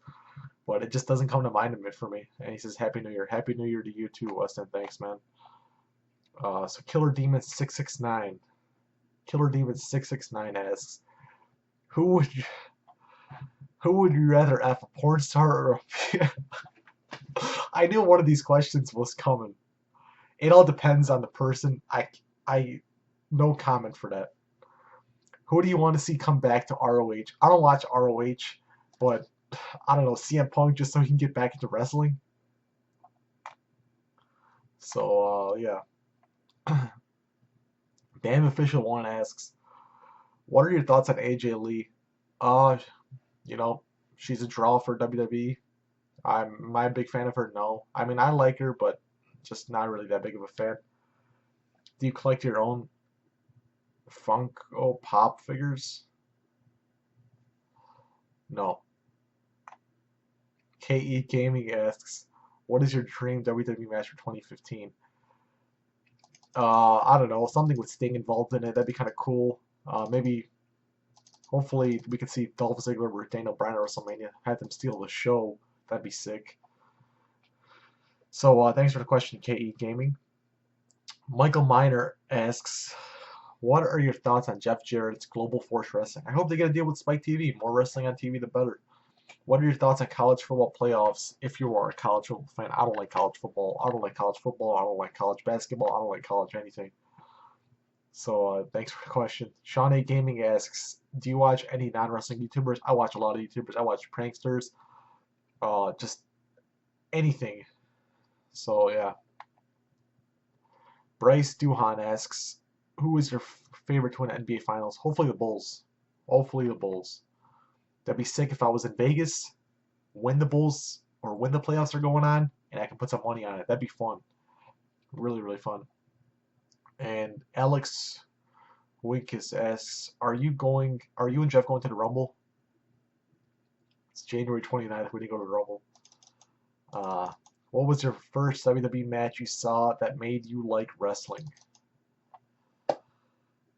but it just doesn't come to mind for me. And he says, Happy New Year. Happy New Year to you too, Weston. Thanks, man. So Killer Demon 669. Killer Demon 669 asks, who would you, who would you rather F, a porn star or a I knew one of these questions was coming. It all depends on the person. I no comment for that. Who do you want to see come back to ROH? I don't watch ROH, but I don't know, CM Punk just so he can get back into wrestling. So yeah. Damn Official One asks, what are your thoughts on AJ Lee? Uh, you know, she's a draw for WWE. Am I a big fan of her? No. I mean, I like her, but just not really that big of a fan. Do you collect your own Funko Pop figures? No. KE Gaming asks, what is your dream WWE match for 2015? I don't know, something with Sting involved in it. That'd be kind of cool. Maybe, hopefully, we could see Dolph Ziggler or Daniel Bryan at WrestleMania. Have them steal the show. That'd be sick. So, thanks for the question, KE Gaming. Michael Miner asks, what are your thoughts on Jeff Jarrett's Global Force Wrestling? I hope they get a deal with Spike TV. More wrestling on TV, the better. What are your thoughts on college football playoffs if you are a college football fan? I don't like college football. I don't like college football. I don't like college basketball. I don't like college anything. So thanks for the question. Sean A. Gaming asks, do you watch any non-wrestling YouTubers? I watch a lot of YouTubers. I watch pranksters. Just anything. So yeah. Bryce Duhan asks, who is your favorite to win NBA Finals? Hopefully the Bulls. Hopefully the Bulls. That'd be sick if I was in Vegas, when the Bulls or when the playoffs are going on, and I can put some money on it. That'd be fun. Really, really fun. And Alex Winkus asks, are you and Jeff going to the Rumble? It's January 29th. We didn't go to the Rumble. What was your first WWE match you saw that made you like wrestling?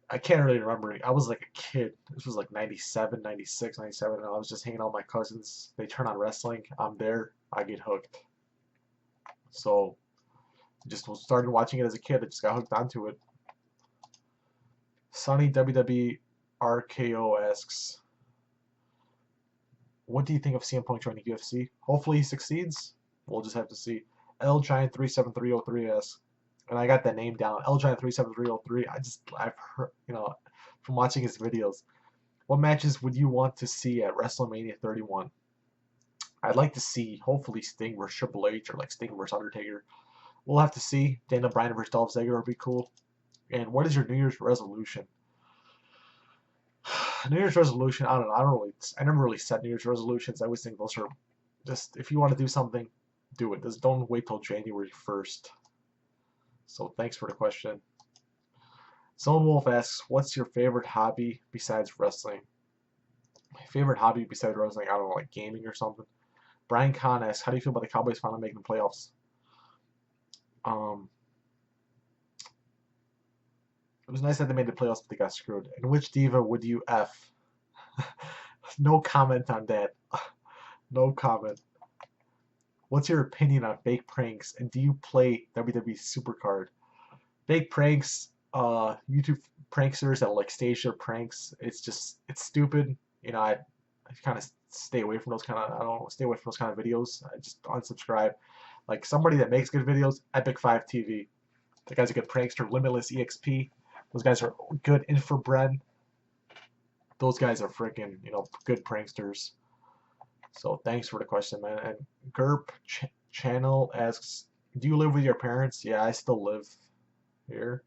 I can't really remember. I was like a kid. This was like 97, 96, 97, and I was just hanging out with my cousins. They turn on wrestling. I'm there. I get hooked. So, just started watching it as a kid. I just got hooked onto it. Sunny WWE RKO asks, what do you think of CM Punk joining UFC? Hopefully he succeeds. We'll just have to see. L Giant 37303 asks, and I got that name down. L Giant 37303. I've heard, from watching his videos. What matches would you want to see at WrestleMania 31? I'd like to see, hopefully, Sting versus Triple H or like Sting versus Undertaker. We'll have to see. Daniel Bryan versus Dolph Ziggler would be cool. And what is your New Year's resolution? New Year's resolution, I don't know. I never really set New Year's resolutions. I always think those are just, if you want to do something, do it. Just don't wait till January 1st. So thanks for the question. Zone Wolf asks, what's your favorite hobby besides wrestling? My favorite hobby besides wrestling, I don't know, like gaming or something. Brian Kahn asks, how do you feel about the Cowboys finally making the playoffs? It was nice that they made the playoffs, but they got screwed. And which diva would you F? No comment on that. No comment. What's your opinion on fake pranks? And do you play WWE Supercard? Fake pranks, YouTube pranksters that like stage their pranks. It's stupid. I kind of stay away from those kind of. I don't stay away from those kind of videos. I just unsubscribe. Like somebody that makes good videos, Epic 5 TV. The guy's a good prankster. Limitless EXP. Those guys are good. Infobren. Those guys are freaking, good pranksters. So thanks for the question, man. And Gerp Channel asks, do you live with your parents? Yeah, I still live here.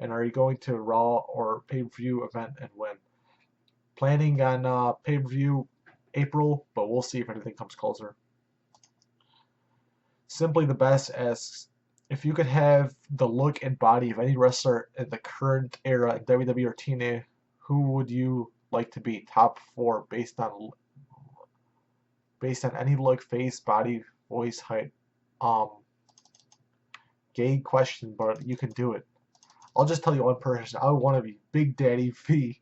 And are you going to Raw or pay-per-view event and when? Planning on pay-per-view April, but we'll see if anything comes closer. Simply the Best asks, if you could have the look and body of any wrestler in the current era in WWE or TNA, who would you like to be? Top 4 based on any look, face, body, voice, height. Gay question, but you can do it. I'll just tell you one person. I would want to be Big Daddy V.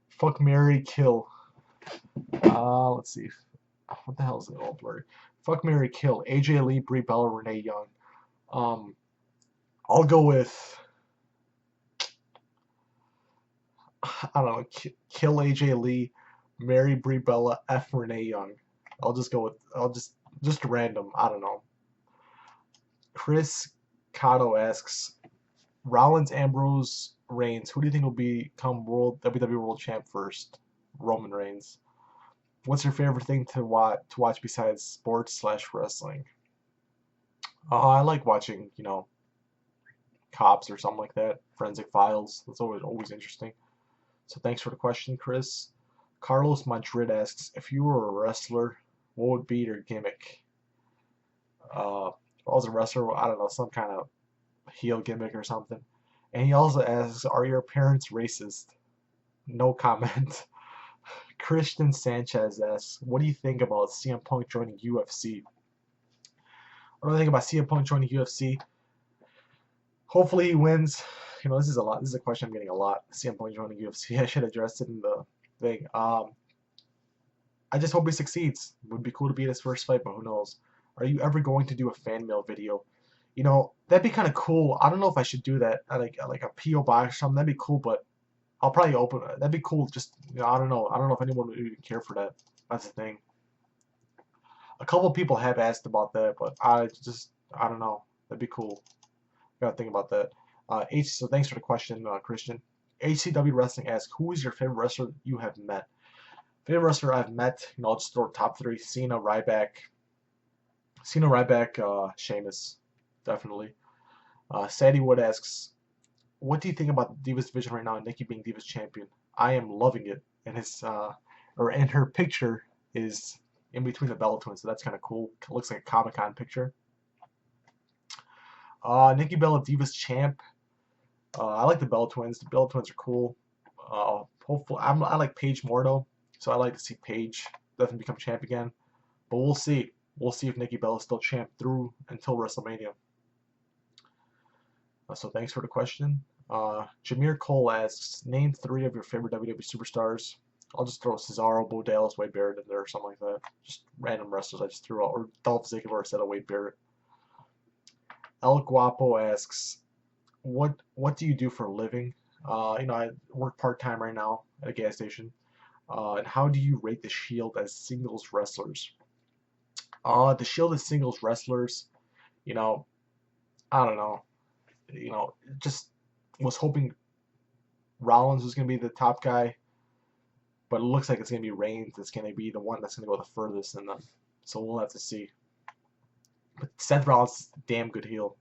Fuck, marry, kill. Let's see. What the hell is it all blurry? Fuck, marry, kill. AJ Lee, Brie Bella, Renee Young. I'll go with. I don't know, kill AJ Lee, marry Brie Bella, F Renee Young. I'll just random. I don't know. Chris Cotto asks, Rollins, Ambrose, Reigns. Who do you think will become WWE World Champ first? Roman Reigns. What's your favorite thing to watch besides sports/wrestling? I like watching, cops or something like that. Forensic Files. That's always interesting. So thanks for the question, Chris. Carlos Madrid asks, if you were a wrestler, what would be your gimmick? If I was a wrestler, I don't know, some kind of heel gimmick or something. And he also asks, are your parents racist? No comment. Christian Sanchez asks, what do you think about CM Punk joining UFC? What do I think about CM Punk joining UFC? Hopefully he wins. This is a lot. This is a question I'm getting a lot. CM Punk joining UFC. I should address it in the thing. I just hope he succeeds. It would be cool to be in his first fight, but who knows? Are you ever going to do a fan mail video? That'd be kind of cool. I don't know if I should do that at like a PO box or something. That'd be cool, but I'll probably open it. That'd be cool. Just I don't know. I don't know if anyone would even care for that. That's the thing. A couple of people have asked about that, but I don't know. That'd be cool. Gotta think about that. So thanks for the question, Christian. HCW Wrestling asks, who is your favorite wrestler you have met? Favorite wrestler I've met, I'll just throw top three: Cena, Ryback, Sheamus, definitely. Sadie Wood asks, what do you think about the Divas division right now and Nikki being Divas champion? I am loving it, and her picture is in between the Bella Twins, so that's kind of cool. It looks like a Comic-Con picture. Nikki Bella Divas champ. I like the Bella Twins. The Bella Twins are cool. Hopefully, I like Paige more though, so I like to see Paige definitely become champ again. But we'll see. We'll see if Nikki Bella is still champ through until WrestleMania. So thanks for the question. Jameer Cole asks, name 3 of your favorite WWE superstars. I'll just throw Cesaro, Bo Dallas, Wade Barrett in there or something like that. Just random wrestlers I just threw out. Or Dolph Ziggler instead of Wade Barrett. El Guapo asks, what do you do for a living? I work part-time right now at a gas station. And how do you rate the Shield as singles wrestlers? The Shield as singles wrestlers, I don't know. Just was hoping Rollins was going to be the top guy, but it looks like it's going to be Reigns that's going to be the one that's going to go the furthest in them. So we'll have to see. But Seth Rollins is a damn good heel.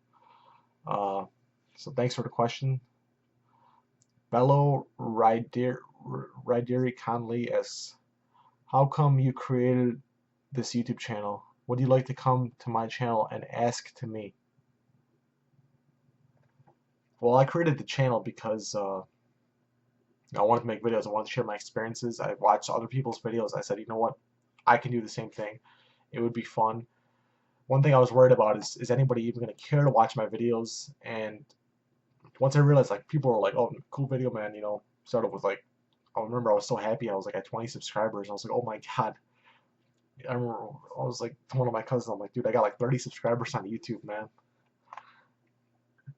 So thanks for the question. Bello Ryderi Conley asks, how come you created this YouTube channel? Would you like to come to my channel and ask to me? Well, I created the channel because I wanted to make videos. I wanted to share my experiences. I watched other people's videos. I said, you know what? I can do the same thing. It would be fun. One thing I was worried about is anybody even going to care to watch my videos? And once I realized, like, people were like, oh, cool video, man, started with, like, I remember I was so happy. I was, like, at 20 subscribers. I was like, oh, my God. I remember I was, like, to one of my cousins, I'm like, dude, I got, like, 30 subscribers on YouTube, man.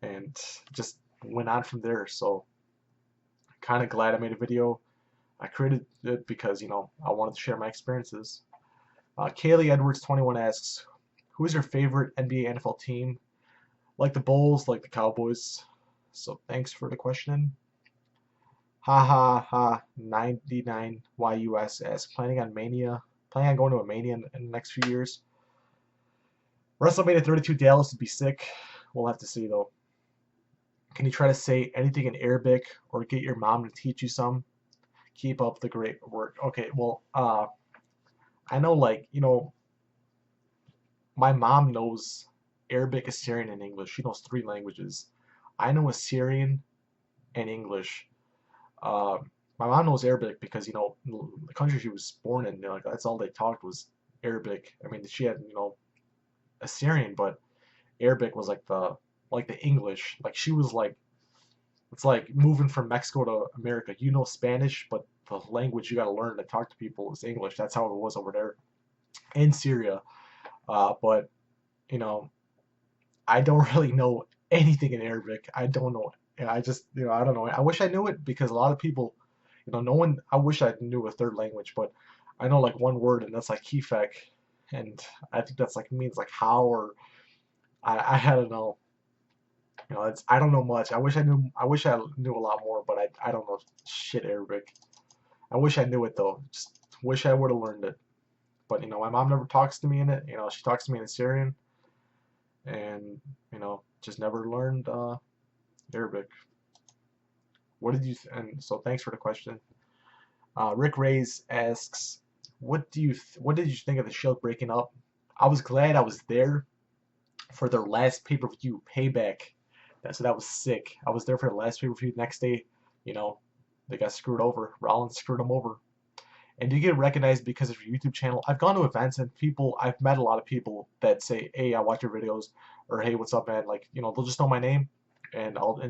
And just went on from there. So kind of glad I made a video. I created it because I wanted to share my experiences. Kaylee Edwards 21 asks, who is your favorite NBA NFL team? Like the Bulls, like the Cowboys. So thanks for the question. Ha ha ha 99 YUS asks, planning on going to a Mania in the next few years. WrestleMania 32 Dallas would be sick. We'll have to see though. Can you try to say anything in Arabic or get your mom to teach you some? Keep up the great work. Okay, well, I know, like, my mom knows Arabic, Assyrian, and English. She knows 3 languages. I know Assyrian and English. My mom knows Arabic because, the country she was born in, like, that's all they talked was Arabic. I mean, she had, Assyrian, but Arabic was like the English. Like, she was like, it's like moving from Mexico to America. You know Spanish, but the language you got to learn to talk to people is English. That's how it was over there in Syria. But I don't really know anything in Arabic. I don't know. I just, I don't know. I wish I knew it because a lot of people, You know, no one. I wish I knew a third language, but I know like one word, and that's like kifek, and I think that's like means like how, or I don't know. You know, it's I don't know much. I wish I knew. I wish I knew a lot more, but I don't know shit Arabic. I wish I knew it though. Just wish I would have learned it. But you know, my mom never talks to me in it. You know, she talks to me in Syrian, and you know, just never learned Arabic. What did you? And so thanks for the question. Rick Reyes asks, what did you think of the show breaking up? I was glad I was there for their last pay-per-view, Payback. So that was sick. I was there for the last pay-per-view. Next day, you know, they got screwed over. Rollins screwed them over. And you get recognized because of your YouTube channel. I've gone to events and I've met a lot of people that say, "Hey, I watch your videos," or "Hey, what's up, man?" Like, you know, they'll just know my name, and I'll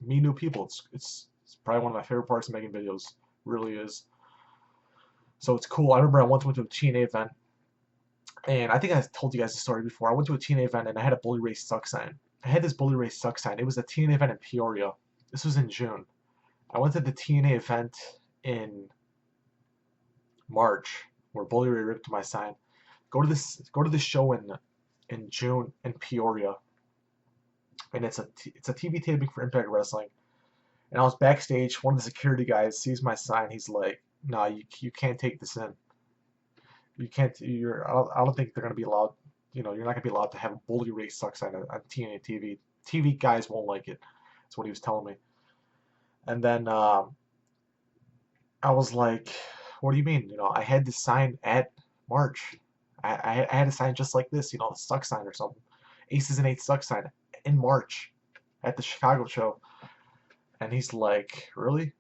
meet new people. It's probably one of my favorite parts of making videos. Really is. So it's cool. I remember I once went to a TNA event, and I think I told you guys the story before. I went to a TNA event and I had a Bully Ray Suck sign. I had this Bully Ray Suck sign. It was a TNA event in Peoria. This was in June. I went to the TNA event in March where Bully Ray ripped my sign. Go to this show in June in Peoria, and it's a TV taping for Impact Wrestling. And I was backstage. One of the security guys sees my sign. He's like, "Nah, you can't take this in. You can't. I don't think they're gonna be allowed. You know, you're not gonna be allowed to have a Bully Ray Suck sign on TNA TV. TV guys won't like it." That's what he was telling me. And then I was like, "What do you mean? You know, I had this sign at March. I had a sign just like this. You know, the Suck sign or something. Aces and Eights Suck sign in March at the Chicago show." And he's like, "Really?"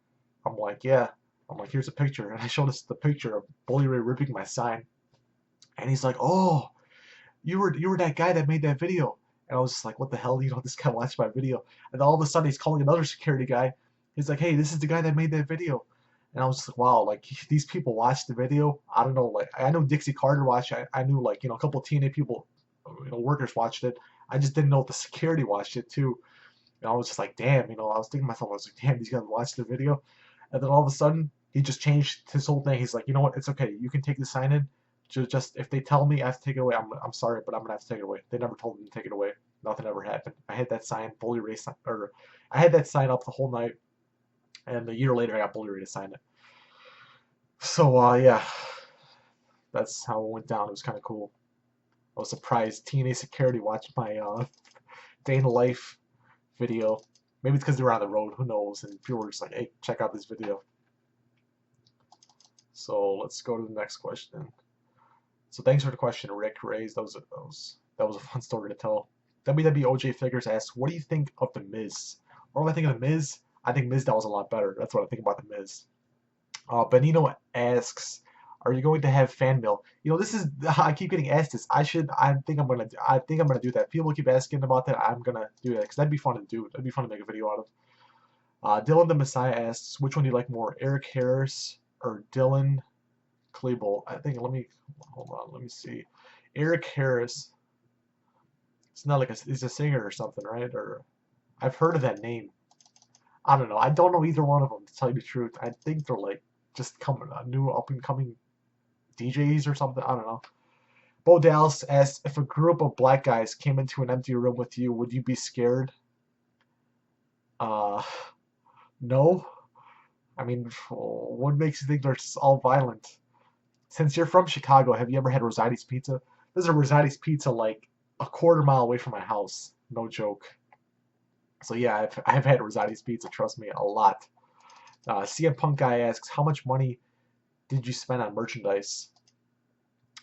I'm like, "Yeah." I'm like, "Here's a picture." And I showed us the picture of Bully Ray ripping my sign. And he's like, "Oh, you were that guy that made that video." And I was just like, "What the hell?" You know, this guy watched my video. And then all of a sudden he's calling another security guy. He's like, "Hey, this is the guy that made that video." And I was just like, wow, like these people watched the video. I don't know, like I know Dixie Carter watched it. I knew like, you know, a couple of TNA people, you know, workers watched it. I just didn't know if the security watched it too. And I was just like, damn, you know, I was thinking to myself, I was like, damn, these guys watched the video. And then all of a sudden, he just changed his whole thing. He's like, "You know what? It's okay. You can take the sign in. Just if they tell me I have to take it away, I'm sorry, but I'm gonna have to take it away." They never told me to take it away. Nothing ever happened. I had that sign, Bully Ray, or I had that sign up the whole night, and a year later, I got Bully Ray to sign it. So yeah, that's how it went down. It was kind of cool. I was surprised TNA security watched my day in the life video. Maybe it's because they were on the road. Who knows? And people were just like, "Hey, check out this video." So let's go to the next question. So thanks for the question, Rick Reyes. That was a fun story to tell. WWOJ Figures asks, "What do you think of the Miz?" What do I think of the Miz? I think Mizdow was a lot better. That's what I think about the Miz. Benino asks, "Are you going to have fan mail?" You know, this is I keep getting asked this. I think I'm gonna do that. People keep asking about that. I'm gonna do that because that'd be fun to do. That'd be fun to make a video out of. Dylan the Messiah asks, "Which one do you like more, Eric Harris or Dylan Klebold?" I think. Let me hold on. Let me see. Eric Harris. It's not like he's a singer or something, right? Or I've heard of that name. I don't know. I don't know either one of them to tell you the truth. I think they're like just coming new up and coming DJs or something. I don't know. Bo Dallas asks, "If a group of black guys came into an empty room with you, would you be scared?" Uh, no. I mean, what makes you think they're all violent? Since you're from Chicago, have you ever had Rosati's Pizza? There's a Rosati's Pizza like a quarter mile away from my house. No joke. So yeah, I've had Rosati's Pizza. Trust me, a lot. CM Punk guy asks, "How much money did you spend on merchandise?"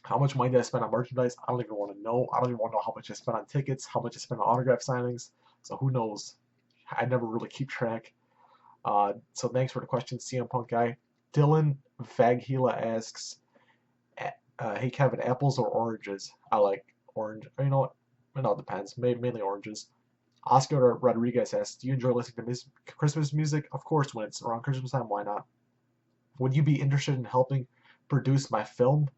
How much money did I spend on merchandise? I don't even want to know. I don't even want to know how much I spent on tickets, how much I spent on autograph signings. So who knows? I never really keep track. So thanks for the question, CM Punk guy. Dylan Vaghila asks, "Hey Kevin, apples or oranges?" I like orange. You know what? It all depends. Mainly oranges. Oscar Rodriguez asks, "Do you enjoy listening to Christmas music?" Of course, when it's around Christmas time, why not? "Would you be interested in helping produce my film?"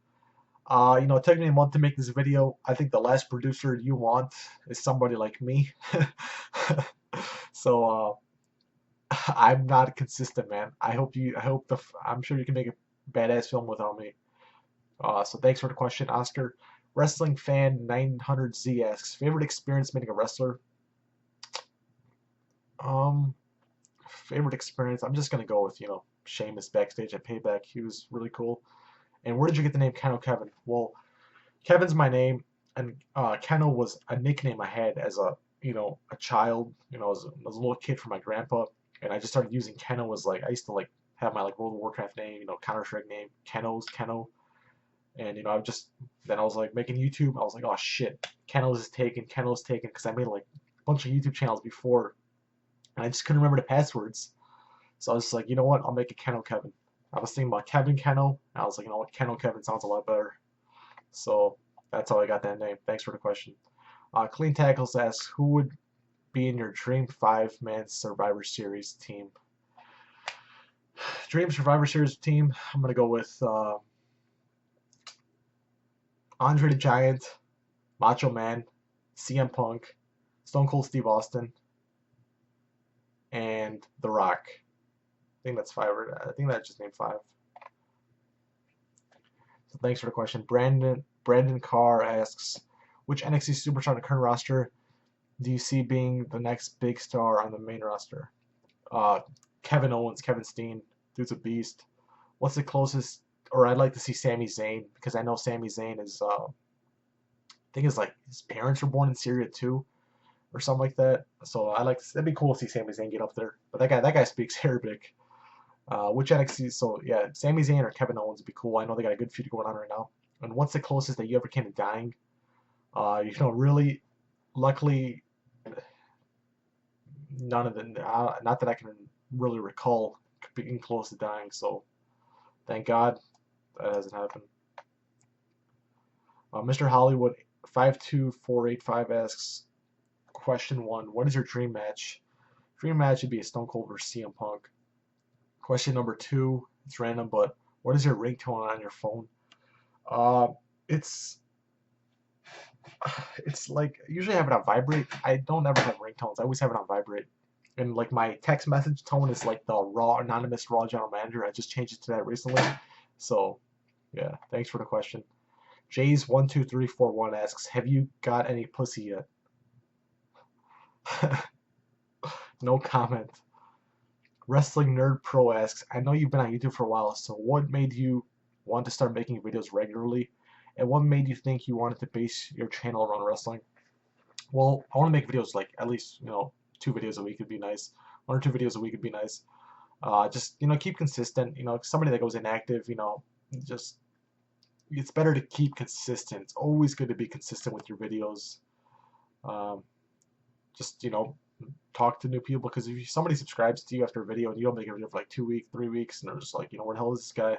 You know, it took me a month to make this video. I think the last producer you want is somebody like me. So, I'm not consistent, man. I'm sure you can make a badass film without me. So thanks for the question, Oscar. Wrestling fan 900Z asks, favorite experience meeting a wrestler? Um, favorite experience. I'm just gonna go with Sheamus backstage at Payback. He was really cool. And where did you get the name Keno Kevin? Well, Kevin's my name, and Keno was a nickname I had as a child. As a little kid for my grandpa, and I just started using Keno as I used to have my World of Warcraft name, Counter Strike name, Keno, and then I was making YouTube. I was like, oh shit, Keno's taken, because I made a bunch of YouTube channels before, and I just couldn't remember the passwords. So I was just like, you know what, I'll make it Keno Kevin. I was thinking about Kevin Keno, and I was like, you know what, Keno Kevin sounds a lot better. So that's how I got that name. Thanks for the question. Clean Tackles asks, who would be in your dream 5-man Survivor Series team? Dream Survivor Series team, I'm going to go with Andre the Giant, Macho Man, CM Punk, Stone Cold Steve Austin, and The Rock. I think that's 5. I think that just named 5. So thanks for the question. Brandon Carr asks, which NXT superstar on the current roster do you see being the next big star on the main roster? Kevin Owens, Kevin Steen, dude's a beast. What's the closest? Or I'd like to see Sami Zayn, because I know Sami Zayn is, I think his parents were born in Syria too, or something like that. So that'd be cool to see Sami Zayn get up there. But that guy speaks Arabic. Which NXT? So yeah, Sami Zayn or Kevin Owens would be cool. I know they got a good feud going on right now. And what's the closest that you ever came to dying? Really, luckily, none of them. Not that I can really recall being close to dying. So thank God that hasn't happened. Mr. Hollywood 52485 asks, question 1: what is your dream match? Dream match would be a Stone Cold versus CM Punk. Question number 2, it's random, but what is your ringtone on your phone? It's usually I have it on vibrate. I don't ever have ringtones. I always have it on vibrate. And my text message tone is the raw anonymous raw general manager. I just changed it to that recently. So yeah, thanks for the question. Jays12341 asks, have you got any pussy yet? No comment. Wrestling Nerd Pro asks, I know you've been on YouTube for a while, so what made you want to start making videos regularly? And what made you think you wanted to base your channel around wrestling? Well, I want to make videos at least, 2 videos a week would be nice. 1 or 2 videos a week would be nice. Just, keep consistent. Somebody that goes inactive, just, it's better to keep consistent. It's always good to be consistent with your videos. Just, talk to new people, because if somebody subscribes to you after a video and you don't make a video for 2 weeks, 3 weeks, and they're just where the hell is this guy?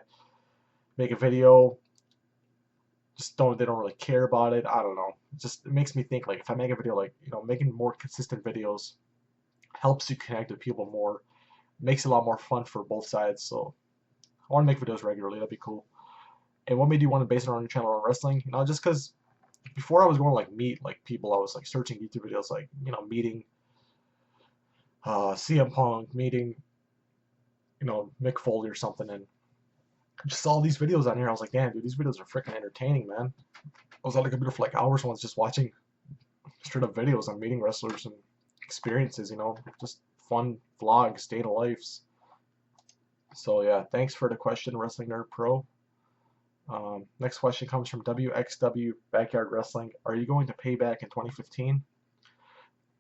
Make a video, they don't really care about it. I don't know. It makes me think if I make a video, making more consistent videos helps you connect with people more, makes it a lot more fun for both sides. So I want to make videos regularly. That'd be cool. And what made you want to base it on your channel on wrestling? Just because before I was going to meet people, I was searching YouTube videos, meeting CM Punk, meeting Mick Foley or something, and I just saw these videos on here. I was like, damn, dude, these videos are freaking entertaining, man. I was on the computer for hours once just watching straight up videos on meeting wrestlers and experiences, just fun vlogs, day to lives. So yeah, thanks for the question, Wrestling Nerd Pro. Next question comes from WXW Backyard Wrestling. Are you going to Payback in 2015?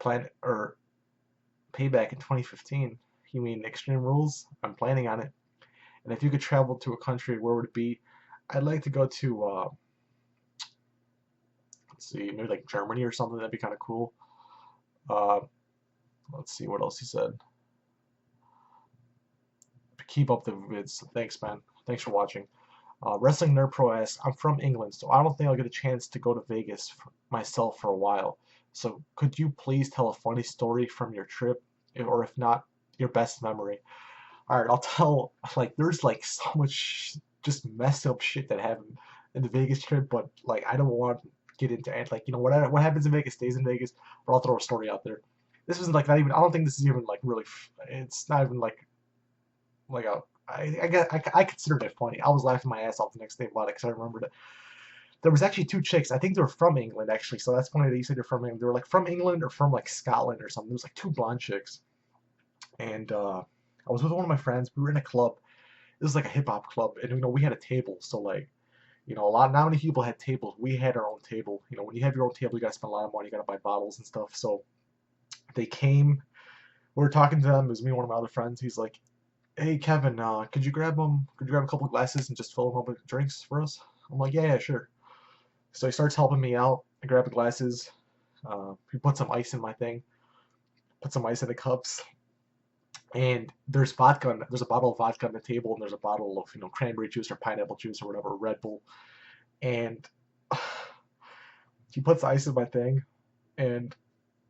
Payback in 2015? You mean Extreme Rules? I'm planning on it. And if you could travel to a country, where would it be? I'd like to go to, let's see, maybe Germany or something. That'd be kind of cool. Let's see what else he said. Keep up the vids. Thanks, man. Thanks for watching. Wrestling Nerd Pro asks, I'm from England, so I don't think I'll get a chance to go to Vegas myself for a while. So could you please tell a funny story from your trip, or if not, your best memory? Alright, I'll tell, there's so much just messed up shit that happened in the Vegas trip, but I don't want to get into it. What happens in Vegas stays in Vegas, but I'll throw a story out there. This was like not even. I don't think this is even like really. It's not even like a. I guess I considered it funny. I was laughing my ass off the next day about it because I remembered it. There was actually two chicks. I think they were from England actually. So that's funny that you said they're from England. They were like from England or from like Scotland or something. There was like two blonde chicks, and I was with one of my friends. We were in a club. This was like a hip hop club, and we had a table. So like a lot. Not many people had tables. We had our own table. When you have your own table, you gotta spend a lot of money. You gotta buy bottles and stuff. So they came. We were talking to them. It was me and one of my other friends. He's like, "Hey Kevin, Could you grab a couple of glasses and just fill them up with drinks for us?" I'm like, "Yeah, yeah, sure." So he starts helping me out. I grab the glasses. He put some ice in my thing. Put some ice in the cups. And there's vodka. There's a bottle of vodka on the table, and there's a bottle of cranberry juice or pineapple juice or whatever, Red Bull. And he puts ice in my thing, and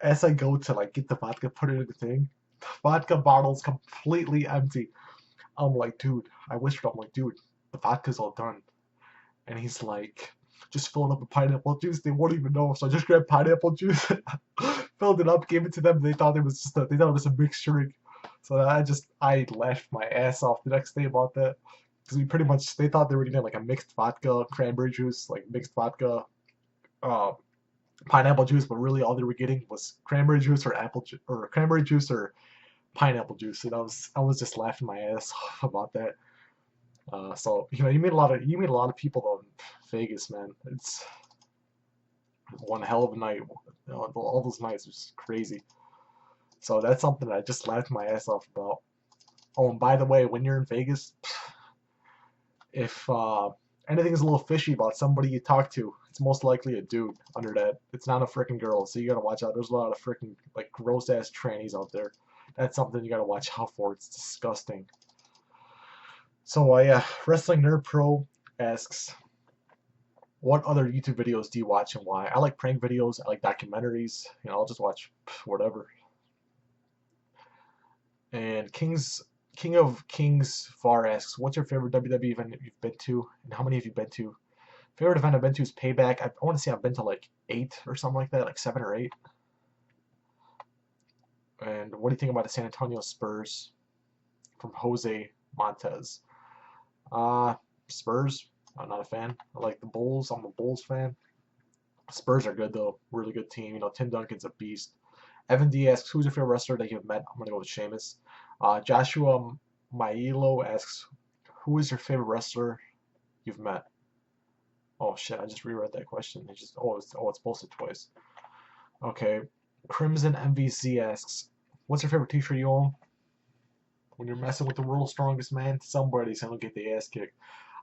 as I go to like get the vodka, put it in the thing, the vodka bottle's completely empty. I'm like, dude, I whispered, I'm like, dude, the vodka's all done. And he's like, just fill it up with pineapple juice. They won't even know. So I just grabbed pineapple juice, filled it up, gave it to them. They thought it was they thought it was a mixed drink. So I laughed my ass off the next day about that because we pretty much they thought they were getting like a mixed vodka cranberry juice, like mixed vodka uh, pineapple juice, but really all they were getting was cranberry juice or apple juice or cranberry juice or pineapple juice, and I was just laughing my ass off about that. So you meet a lot of people though in Vegas, man. It's one hell of a night. All those nights was crazy. So that's something that I just laughed my ass off about. Oh, and by the way, when you're in Vegas, if anything is a little fishy about somebody you talk to, it's most likely a dude under that. It's not a freaking girl, so you gotta watch out. There's a lot of freaking like gross ass trannies out there. That's something you gotta watch out for. It's disgusting. So yeah, Wrestling Nerd Pro asks, what other YouTube videos do you watch and why? I like prank videos. I like documentaries. I'll just watch whatever. And King of Kings Far asks, what's your favorite WWE event you've been to, and how many have you been to? Favorite event I've been to is Payback. I want to say I've been to like 8 or something like that, like 7 or 8. And what do you think about the San Antonio Spurs from Jose Montez? Uh, Spurs. I'm not a fan. I like the Bulls. I'm a Bulls fan. Spurs are good though. Really good team. Tim Duncan's a beast. Evan D asks, who's your favorite wrestler that you've met? I'm gonna go with Sheamus. Joshua Mailo asks, who is your favorite wrestler you've met? Oh shit, I just reread that question. It's posted twice. Okay. Crimson MVC asks, what's your favorite t-shirt you own? When you're messing with the world's strongest man, somebody's gonna get the ass kicked.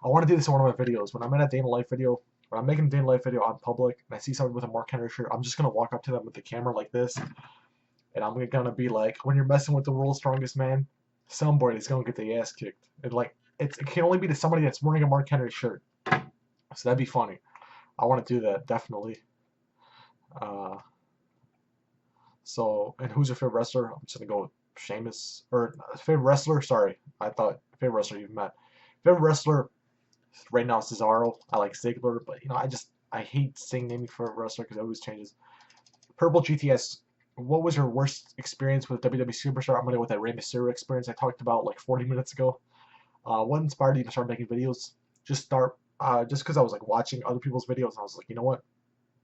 I want to do this in one of my videos. When I'm in a day in life video, when I'm making a day in life video on public, and I see somebody with a Mark Henry shirt, I'm just gonna walk up to them with the camera like this, and I'm gonna be like, when you're messing with the world's strongest man, somebody's gonna get the ass kicked. And like, it can only be to somebody that's wearing a Mark Henry shirt. So that'd be funny. I want to do that definitely. Uh, and who's your favorite wrestler? I'm just gonna go with Sheamus. Or favorite wrestler? Sorry, I thought favorite wrestler you've met. Favorite wrestler right now is Cesaro. I like Ziggler, but I hate saying naming favorite wrestler because it always changes. Purple GTS. What was your worst experience with WWE Superstar? I'm gonna go with that Rey Mysterio experience I talked about like 40 minutes ago. What inspired you to start making videos? Just because I was like watching other people's videos and I was like, you know what?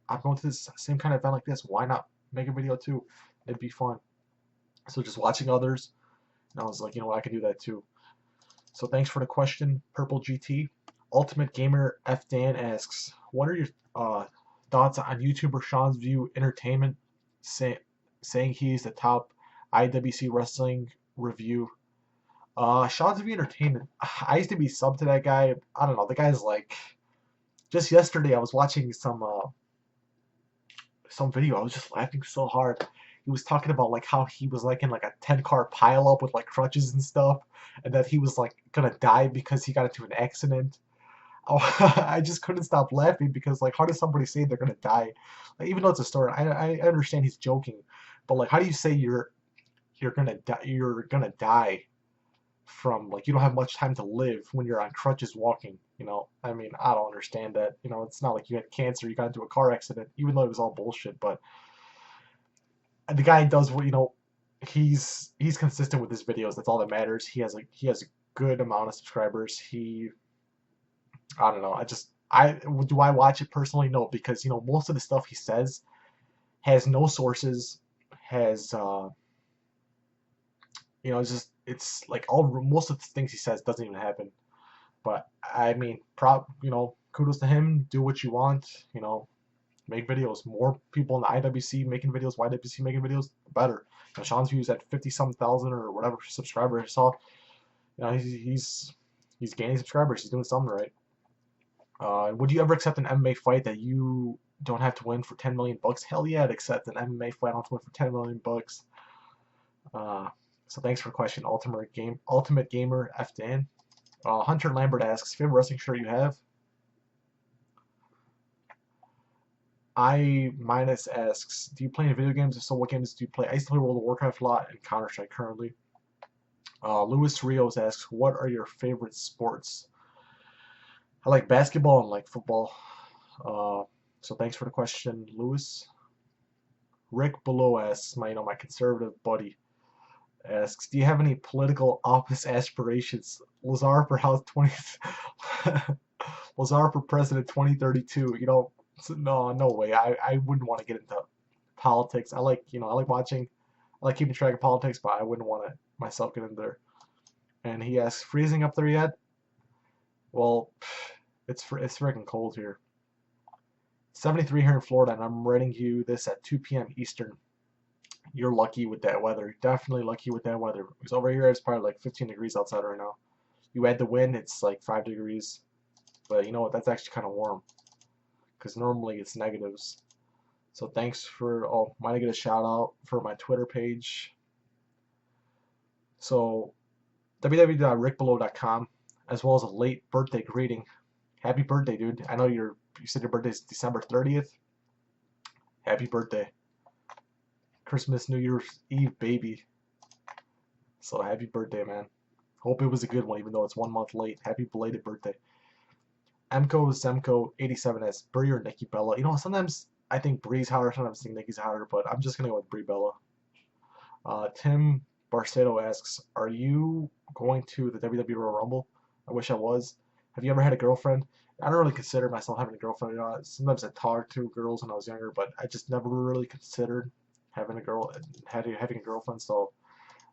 I'm going to this same kind of event like this. Why not make a video too? It'd be fun. So just watching others, and I was like, you know what? I can do that too. So thanks for the question, Purple GT. Ultimate Gamer F Dan asks, what are your thoughts on YouTuber Sean's View Entertainment saying he's the top IWC wrestling review? Sean's View Entertainment. I used to be sub to that guy. I don't know. The guy's like, just yesterday I was watching some video. I was just laughing so hard. He was talking about like how he was like in like a 10-car pileup with like crutches and stuff, and that he was like gonna die because he got into an accident. Oh, I just couldn't stop laughing because like how does somebody say they're gonna die? Like, even though it's a story, I understand he's joking, but like how do you say you're gonna die from like you don't have much time to live when you're on crutches walking? I mean, I don't understand that. It's not like you had cancer, you got into a car accident, even though it was all bullshit. But the guy does what, he's consistent with his videos. That's all that matters. He has a good amount of subscribers. I don't know. I do I watch it personally? No, because most of the stuff he says has no sources, has it's like all most of the things he says doesn't even happen. But I mean, kudos to him. Do what you want. Make videos. More people in the IWC making videos, YWC making videos, the better. Sean's views at 50-some thousand or whatever subscribers I saw. He's gaining subscribers. He's doing something right. Would you ever accept an MMA fight that you don't have to win for 10 million bucks? Hell yeah, I'd accept an MMA fight I don't have to win for 10 million bucks. So thanks for the question, Ultimate Gamer F Dan. Hunter Lambert asks, favorite wrestling shirt you have? I minus asks, do you play any video games? If so, what games do you play? I used to play World of Warcraft a lot and Counter-Strike currently. Luis Rios asks, what are your favorite sports? I like basketball and like football. So thanks for the question, Luis. Rick Below asks, my conservative buddy asks, do you have any political office aspirations? Lazar for House 20, Lazar for President 2032. No way. I wouldn't want to get into politics. I like watching, I like keeping track of politics, but I wouldn't want to myself get in there. And he asks, freezing up there yet? Well, it's freaking cold here. 73 here in Florida, and I'm writing you this at 2 p.m. Eastern. You're lucky with that weather. Definitely lucky with that weather. Because over here it's probably like 15 degrees outside right now. You add the wind, it's like 5 degrees. But you know what? That's actually kind of warm. Because normally it's negatives. So thanks for, might I get a shout out for my Twitter page. So www.rickbelow.com, as well as a late birthday greeting. Happy birthday, dude. I know you said your birthday is December 30th. Happy birthday. Christmas, New Year's Eve, baby. So happy birthday, man. Hope it was a good one, even though it's 1 month late. Happy belated birthday. Mco Semco 87 as Brie or Nikki Bella. Sometimes I think Brie's hotter, sometimes I think Nikki's hotter, but I'm just gonna go with Brie Bella. Tim Barcedo asks, are you going to the WWE Royal Rumble? I wish I was. Have you ever had a girlfriend? I don't really consider myself having a girlfriend. Sometimes I talked to girls when I was younger, but I just never really considered having a girlfriend. So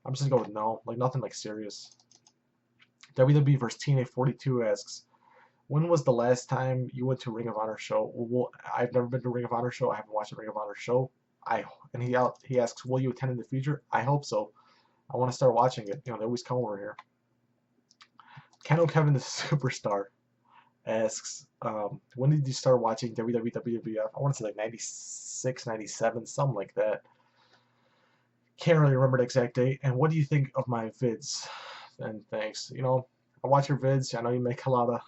I'm just gonna go with no, like nothing like serious. WWE vs TNA 42 asks, when was the last time you went to a Ring of Honor show? Well, I've never been to a Ring of Honor show. I haven't watched a Ring of Honor show. He asks, will you attend in the future? I hope so. I want to start watching it. They always come over here. Kevin the Superstar asks, when did you start watching WWF? I want to say like 96, 97, something like that. Can't really remember the exact date. And what do you think of my vids? And thanks. I watch your vids. I know you make a lot of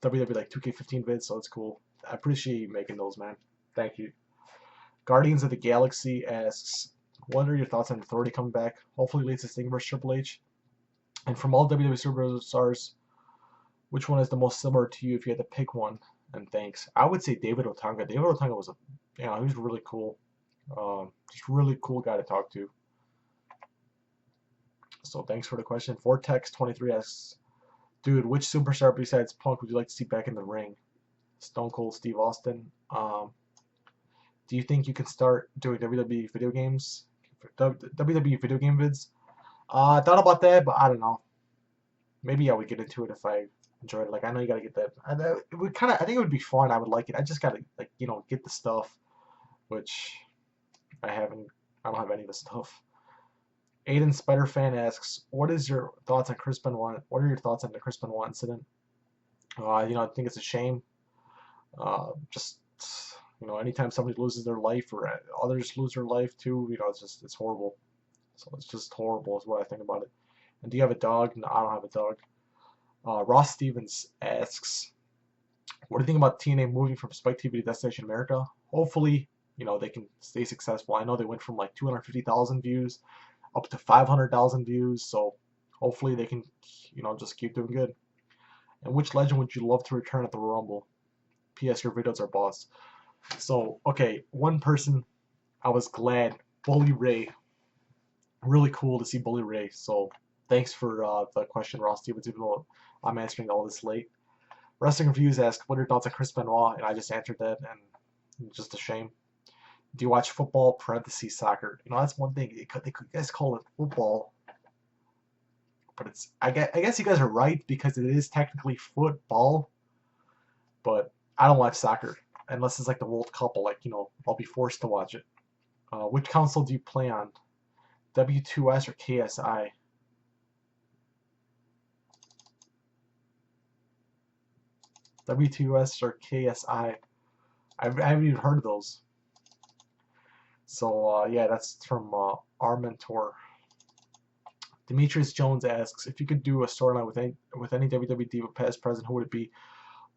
WWE like 2K15 vids, so it's cool. I appreciate you making those, man. Thank you. Guardians of the Galaxy asks, what are your thoughts on Authority coming back? Hopefully leads to Sting vs Triple H. And from all WWE superstars, which one is the most similar to you if you had to pick one? And thanks. I would say David Otunga. David Otunga was he was really cool. Just really cool guy to talk to. So thanks for the question. Vortex23 asks, dude, which superstar besides Punk would you like to see back in the ring? Stone Cold Steve Austin. Do you think you can start doing WWE video games? WWE video game vids? I thought about that, but I don't know. Maybe I would get into it if I enjoyed it. Like, I know you gotta get that. I think it would be fun. I would like it. I just gotta get the stuff, which I don't have any of the stuff. Aiden Spider-Fan asks, what is your thoughts on Chris Benoit? What are your thoughts on the Chris Benoit incident? I think it's a shame. Anytime somebody loses their life or others lose their life too, it's horrible. So it's just horrible is what I think about it. And do you have a dog? No, I don't have a dog. Ross Stevens asks, what do you think about TNA moving from Spike TV to Destination America? Hopefully, they can stay successful. I know they went from like 250,000 views up to 500,000 views, so hopefully they can, just keep doing good. And which legend would you love to return at the Rumble? P.S. Your videos are boss. So, okay, one person I was glad, Bully Ray. Really cool to see Bully Ray. So, thanks for the question, Ross Stevens, even though I'm answering all this late. Wrestling Reviews asked, what are your thoughts on Chris Benoit? And I just answered that, and just a shame. Do you watch football, parentheses, soccer? You know, that's one thing. They could you guys call it football, but I guess you guys are right because it is technically football, but I don't watch soccer unless it's like the World Cup. I'll be forced to watch it. Which console do you play on? W2S or KSI? W2S or KSI? I haven't even heard of those. So yeah, that's from our mentor. Demetrius Jones asks if you could do a storyline with any WWE diva past present, who would it be?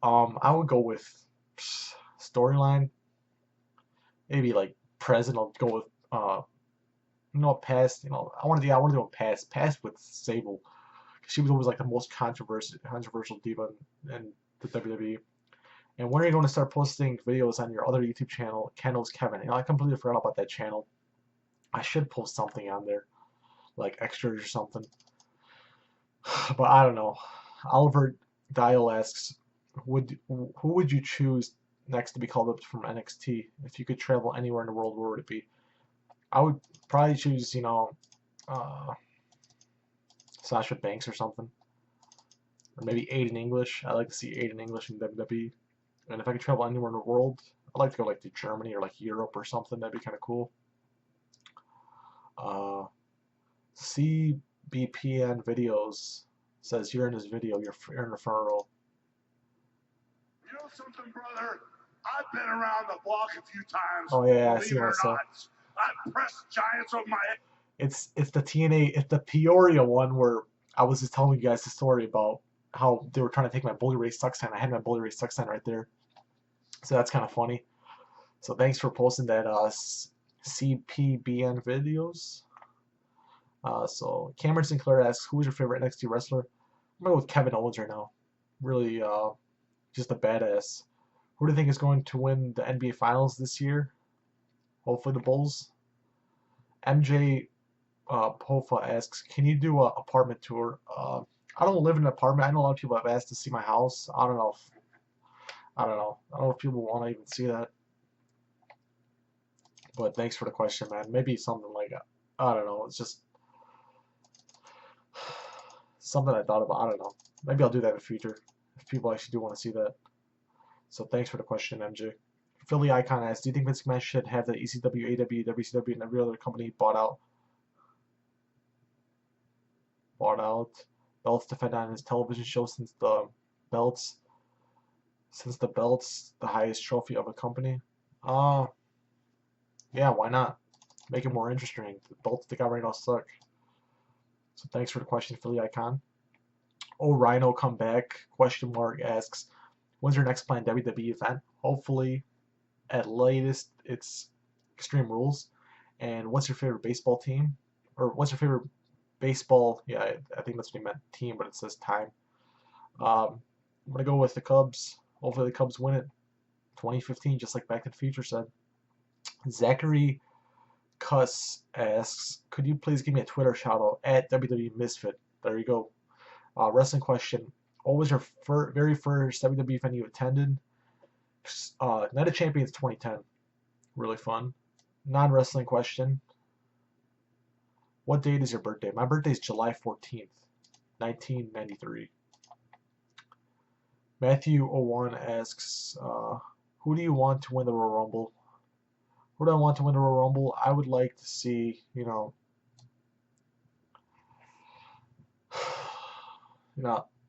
I would go with storyline. Maybe like present. I'll go with past. I want to do a past with Sable. She was always like the most controversial diva in the WWE. And when are you going to start posting videos on your other YouTube channel, Kendall's Kevin? I completely forgot about that channel. I should post something on there, like extras or something. But I don't know. Oliver Dial asks, who would you choose next to be called up from NXT if you could travel anywhere in the world? Where would it be? I would probably choose, uh, Sasha Banks or something, or maybe Aiden English. I like to see Aiden English in WWE. And if I could travel anywhere in the world, I'd like to go like to Germany or like Europe or something. That'd be kind of cool. CBPN Videos says you're in this video. You're in the front row. You know something, brother? I've been around the block a few times. Oh yeah, I see Believe it or myself. not, I've pressed giants over my head. It's the TNA, it's the Peoria one where I was just telling you guys the story about how they were trying to take my Bully Ray Suck sign. I had my Bully Ray Suck sign right there, so that's kind of funny. So thanks for posting that CPBN videos. So Cameron Sinclair asks, who is your favorite NXT wrestler? I'm going with Kevin Owens right now. Really, just a badass. Who do you think is going to win the NBA Finals this year? Hopefully the Bulls. MJ Pofa asks, can you do an apartment tour? I don't live in an apartment. I know a lot of people have asked to see my house. I don't know if people want to even see that. But thanks for the question, man. Maybe something like, I don't know. It's just something I thought about. I don't know. Maybe I'll do that in the future if people actually do want to see that. So thanks for the question, MJ. Philly Icon asks, do you think Vince McMahon should have the ECW, AW, WCW, and every other company bought out belts defended on his television show since the belts the highest trophy of a company? Yeah, why not? Make it more interesting. The belts they got right now suck. So thanks for the question, Philly Icon. Oh, Rhino come back? Question mark asks, when's your next planned WWE event? Hopefully, at latest, it's Extreme Rules. And what's your favorite baseball team? Or what's your favorite baseball? Yeah, I think that's what he meant, team, but it says time. I'm gonna go with the Cubs. Hopefully, the Cubs win it. 2015, just like Back to the Future said. Zachary Cuss asks, could you please give me a Twitter shout out at WWE Misfit? There you go. Wrestling question. What was your very first WWE event you attended? Night of Champions 2010. Really fun. Non-wrestling question. What date is your birthday? My birthday is July 14th, 1993. Matthew 01 asks, who do you want to win the Royal Rumble? Who do I want to win the Royal Rumble? I would like to see,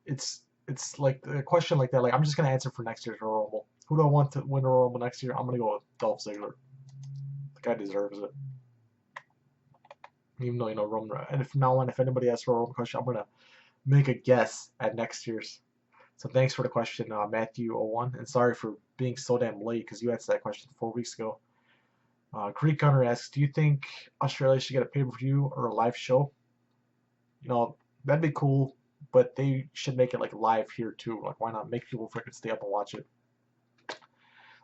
it's like a question like that. Like I'm just gonna answer for next year's Royal Rumble. Who do I want to win the Royal Rumble next year? I'm gonna go with Dolph Ziggler. The guy deserves it. Even though Roman. And from now on, if anybody asks for a Roman question, I'm gonna make a guess at next year's. So thanks for the question, Matthew01, and sorry for being so damn late because you answered that question 4 weeks ago. Greek Gunner asks, do you think Australia should get a pay-per-view or a live show? That'd be cool, but they should make it like live here too. Like, why not make people freaking stay up and watch it?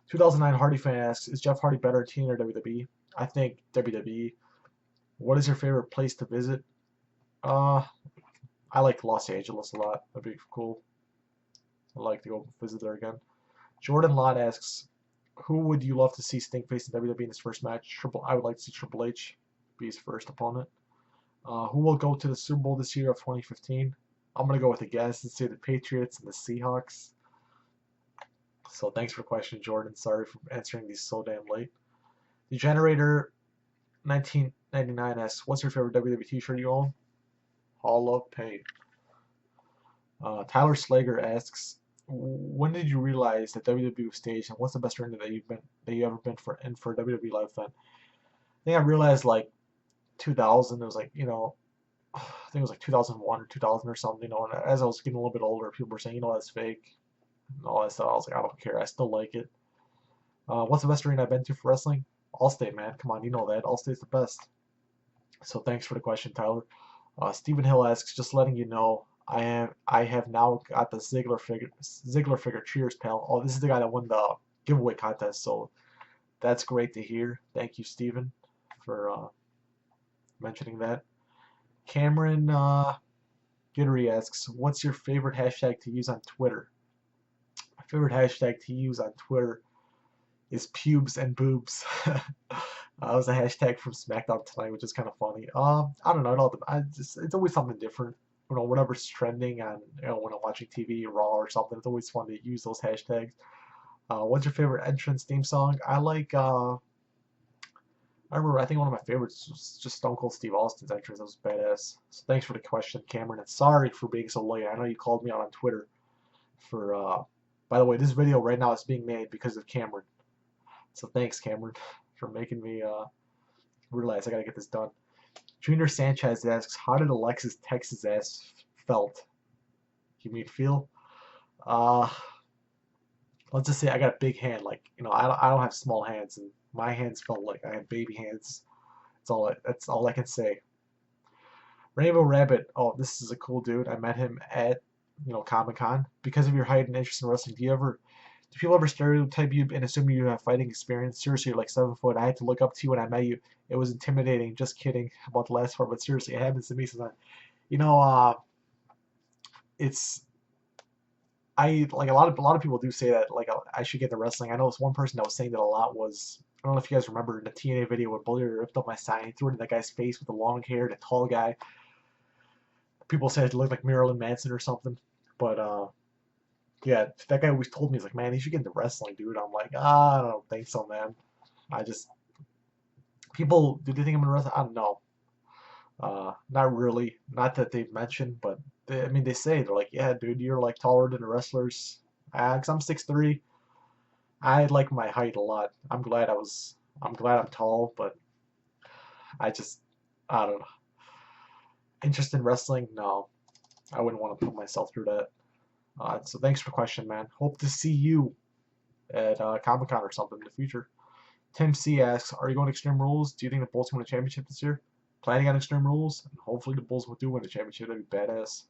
2009 Hardy fan asks, is Jeff Hardy better in TNA or WWE? I think WWE. What is your favorite place to visit? Uh, I like Los Angeles a lot. That'd be cool. I'd like to go visit there again. Jordan Lott asks, who would you love to see Sting face in WWE in his first match? I would like to see Triple H be his first opponent. Who will go to the Super Bowl this year of 2015? I'm going to go with a guess and say the Patriots and the Seahawks. So thanks for the question, Jordan. Sorry for answering these so damn late. The Generator 1999 asks, what's your favorite WWE t-shirt you own? Hall of Pain. Tyler Slager asks, when did you realize that WWE was staged, and what's the best arena that you ever been for a WWE live event? I think I realized like 2000. It was like, I think it was like 2001 or 2000 or something. And as I was getting a little bit older, people were saying, that's fake, and all that stuff. I was like, I don't care. I still like it. What's the best arena I've been to for wrestling? Allstate, man. Come on, you know that. Allstate's the best. So thanks for the question, Tyler. Stephen Hill asks, just letting you know, I have now got the Ziggler figure. Cheers, pal. Oh, this is the guy that won the giveaway contest, so that's great to hear. Thank you, Stephen, for mentioning that. Cameron Gittery asks, what's your favorite hashtag to use on Twitter? My favorite hashtag to use on Twitter is pubes and boobs. That was a hashtag from SmackDown tonight, which is kind of funny. I don't know. It's always something different. Whatever's trending on, when I'm watching TV, Raw or something. It's always fun to use those hashtags. What's your favorite entrance theme song? I like. I remember. I think one of my favorites was just Stone Cold Steve Austin's entrance. That was badass. So thanks for the question, Cameron. And sorry for being so late. I know you called me out on Twitter for. By the way, this video right now is being made because of Cameron. So thanks, Cameron, for making me realize I gotta get this done. Junior Sanchez asks, how did Alexis Texas ass felt? You mean feel? Let's just say I got a big hand. Like, I don't have small hands, and my hands felt like I had baby hands. That's all I can say. Rainbow Rabbit. Oh, this is a cool dude. I met him at Comic Con. Because of your height and interest in wrestling, do people ever stereotype you and assume you have fighting experience? Seriously, you're like 7 foot. I had to look up to you when I met you. It was intimidating. Just kidding about the last part, but seriously, it happens to me sometimes. It's I like a lot of people do say that like I should get into wrestling. I know this one person that was saying that a lot was, I don't know if you guys remember in the TNA video where Bully ripped up my sign, he threw it in that guy's face with the long hair, the tall guy. People said it looked like Marilyn Manson or something, but yeah, that guy always told me, he's like, man, you should get into wrestling, dude. I'm like, I don't think so, man. People, do they think I'm in wrestling? I don't know. Not really. Not that they've mentioned, but they say, they're like, yeah, dude, you're like taller than the wrestlers. Cause I'm 6'3". I like my height a lot. I'm glad I'm tall, but I just, I don't know. Interest in wrestling? No. I wouldn't want to put myself through that. So thanks for the question, man. Hope to see you at Comic Con or something in the future. Tim C asks, are you going to Extreme Rules? Do you think the Bulls can win a championship this year? Planning on Extreme Rules, and hopefully the Bulls will do win a championship. That'd be badass.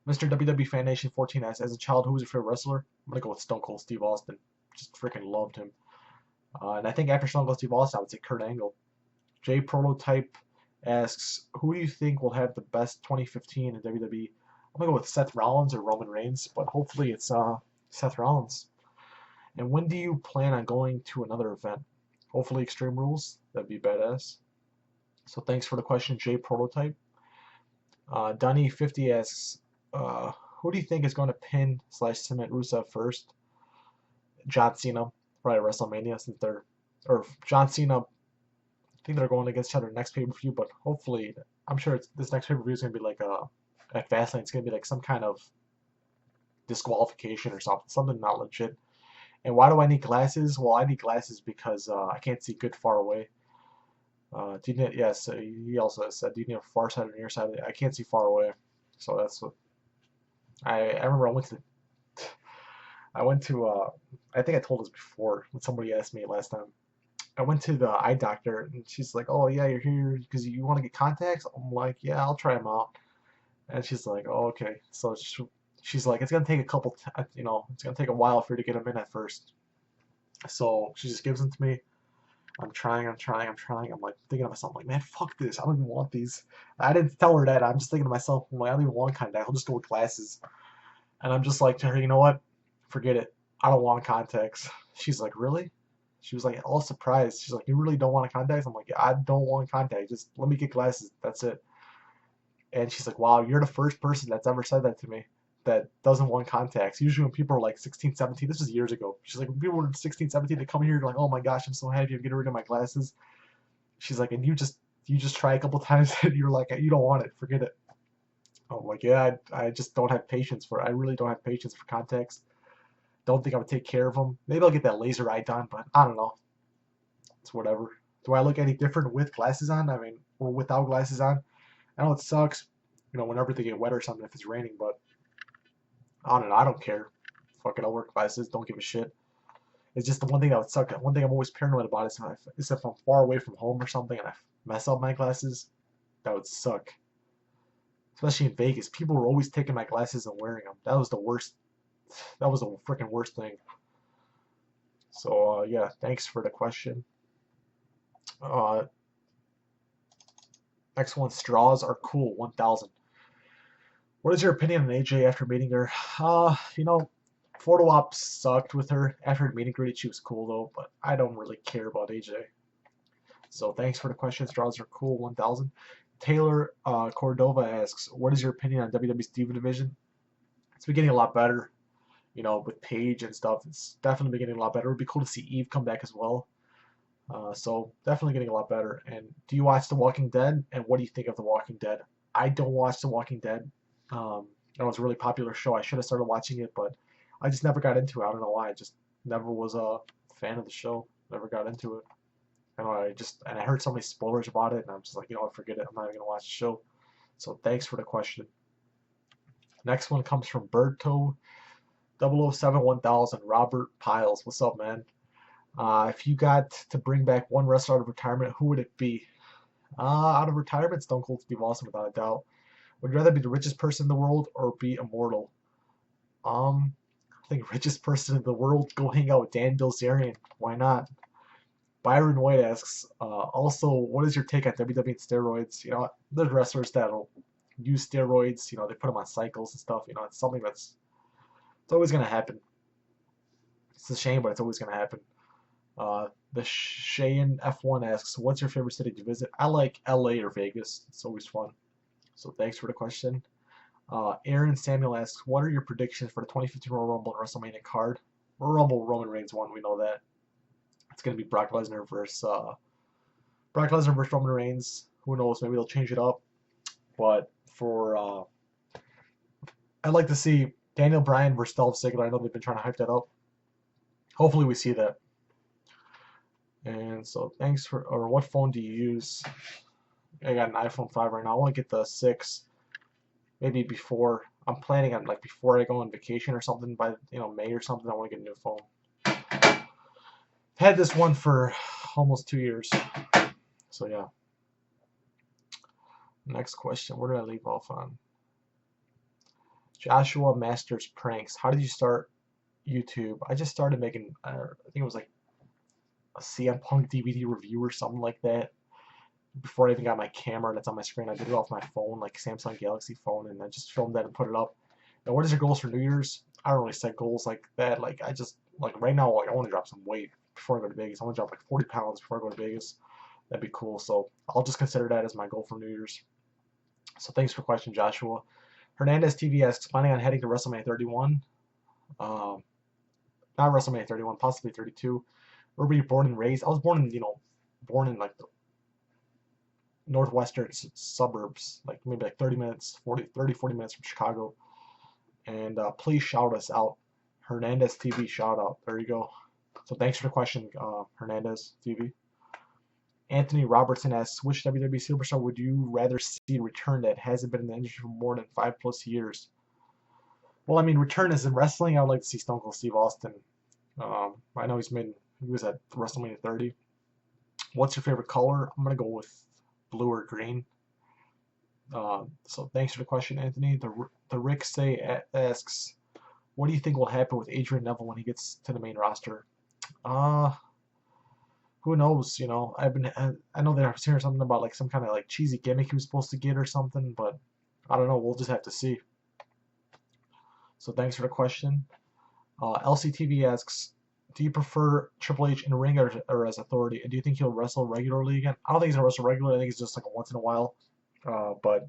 Mr. WWE Fan Nation 14 asks, as a child, who was your favorite wrestler? I'm gonna go with Stone Cold Steve Austin. Just freaking loved him. And I think after Stone Cold Steve Austin, I would say Kurt Angle. J Prototype asks, who do you think will have the best 2015 in WWE? I'm gonna go with Seth Rollins or Roman Reigns, but hopefully it's Seth Rollins. And when do you plan on going to another event? Hopefully Extreme Rules. That'd be badass. So thanks for the question, J Prototype. Dunny50 asks, who do you think is going to pin / cement Rusev first? John Cena, probably WrestleMania, or John Cena. I think they're going against each other next pay-per-view, but hopefully, I'm sure this next pay-per-view is going to be like at Fastlane, it's going to be like some kind of disqualification or something not legit. And why do I need glasses? Well, I need glasses because I can't see good far away. Yes, he also said, do you need a far side or near side? I can't see far away, so that's what I remember. I think I told this before when somebody asked me last time. I went to the eye doctor and she's like, oh yeah, you're here because you want to get contacts? I'm like, yeah, I'll try them out. And she's like, oh okay. So she's like, it's gonna take it's gonna take a while for you to get them in at first. So she just gives them to me. I'm trying. I'm like thinking to myself, I'm like, man, fuck this. I don't even want these. I didn't tell her that. I'm just thinking to myself, I'm like, I don't even want contacts. I'll just go with glasses. And I'm just like to her, you know what? Forget it. I don't want contacts. She's like, really? She was like all surprised. She's like, you really don't want contacts? I'm like, yeah, I don't want contacts. Just let me get glasses. That's it. And she's like, wow, you're the first person that's ever said that to me that doesn't want contacts. Usually when people are like 16, 17, this was years ago. She's like, when people were 16, 17, they come here, like, oh my gosh, I'm so happy I'm getting rid of my glasses. She's like, and you just try a couple times and you're like, you don't want it, forget it. I'm like, yeah, I just don't have patience for it. I really don't have patience for contacts. Don't think I would take care of them. Maybe I'll get that laser eye done, but I don't know. It's whatever. Do I look any different with glasses on? I mean, or without glasses on? I know it sucks, whenever they get wet or something if it's raining, but I don't know. I don't care. Fuck it, I'll wear glasses. Don't give a shit. It's just the one thing that would suck. One thing I'm always paranoid about is if I'm far away from home or something and I mess up my glasses, that would suck. Especially in Vegas, people were always taking my glasses and wearing them. That was the worst. That was the freaking worst thing. So yeah, thanks for the question. Uh, next one, straws are cool. 1,000. What is your opinion on AJ after meeting her? Photo op sucked with her. After meeting her, she was cool though, but I don't really care about AJ. So thanks for the question. Straws are cool. 1,000. Taylor Cordova asks, what is your opinion on WWE's Diva division? It's been getting a lot better, with Paige and stuff. It's definitely been getting a lot better. It would be cool to see Eve come back as well. So definitely getting a lot better. And do you watch The Walking Dead? And what do you think of The Walking Dead? I don't watch The Walking Dead. That was a really popular show. I should have started watching it, but I just never got into it. I don't know why. I just never was a fan of the show. Never got into it. I heard so many spoilers about it, and I'm just like, forget it. I'm not even gonna watch the show. So thanks for the question. Next one comes from Berto 007 1000 Robert Piles. What's up, man? If you got to bring back one wrestler out of retirement, who would it be? Out of retirement, Stone Cold Steve Austin, without a doubt. Would you rather be the richest person in the world or be immortal? I think richest person in the world, go hang out with Dan Bilzerian. Why not? Byron White asks, also, what is your take on WWE and steroids? There's wrestlers that'll use steroids. They put them on cycles and stuff. It's something it's always gonna happen. It's a shame, but it's always gonna happen. The Cheyenne F1 asks, what's your favorite city to visit? I like LA or Vegas. It's always fun. So thanks for the question. Aaron Samuel asks, what are your predictions for the 2015 Royal Rumble and WrestleMania card? Royal Rumble, Roman Reigns won. We know that. It's going to be Brock Lesnar versus Roman Reigns. Who knows? Maybe they'll change it up. But I'd like to see Daniel Bryan versus Dolph Ziggler. I know they've been trying to hype that up. Hopefully we see that. And so what phone do you use? I got an iPhone 5 right now. I want to get the 6 maybe before. I'm planning on before I go on vacation or something by May or something. I want to get a new phone. Had this one for almost 2 years. So yeah. Next question. Where did I leave off on? Joshua Masters Pranks. How did you start YouTube? I just started making, I think it was like a CM Punk DVD review or something like that. Before I even got my camera that's on my screen, I did it off my phone, like Samsung Galaxy phone, and I just filmed that and put it up. Now, what is your goals for New Year's? I don't really set goals like that. I just, right now, I want to drop some weight before I go to Vegas. I want to drop 40 pounds before I go to Vegas. That'd be cool. So I'll just consider that as my goal for New Year's. So thanks for the question, Joshua. Hernandez TV asks, planning on heading to WrestleMania 31? Not WrestleMania 31, possibly 32. Where were you born and raised? I was born in the northwestern suburbs, maybe 30 minutes, 40 minutes from Chicago. And please shout us out. Hernandez TV shout out. There you go. So thanks for the question, Hernandez TV. Anthony Robertson asks, which WWE superstar would you rather see return that hasn't been in the industry for more than 5+ years? Well, I mean, return as in wrestling, I would like to see Stone Cold Steve Austin. I know he was at WrestleMania 30. What's your favorite color? I'm going to go with blue or green. So thanks for the question, Anthony. The Rick Say asks, what do you think will happen with Adrian Neville when he gets to the main roster? Uh, who knows? I know they're hearing something about like some kind of like cheesy gimmick he was supposed to get or something, but I don't know. We'll just have to see. So thanks for the question. LCTV asks, do you prefer Triple H in ring or as Authority? And do you think he'll wrestle regularly again? I don't think he's gonna wrestle regularly. I think it's just like a once in a while. But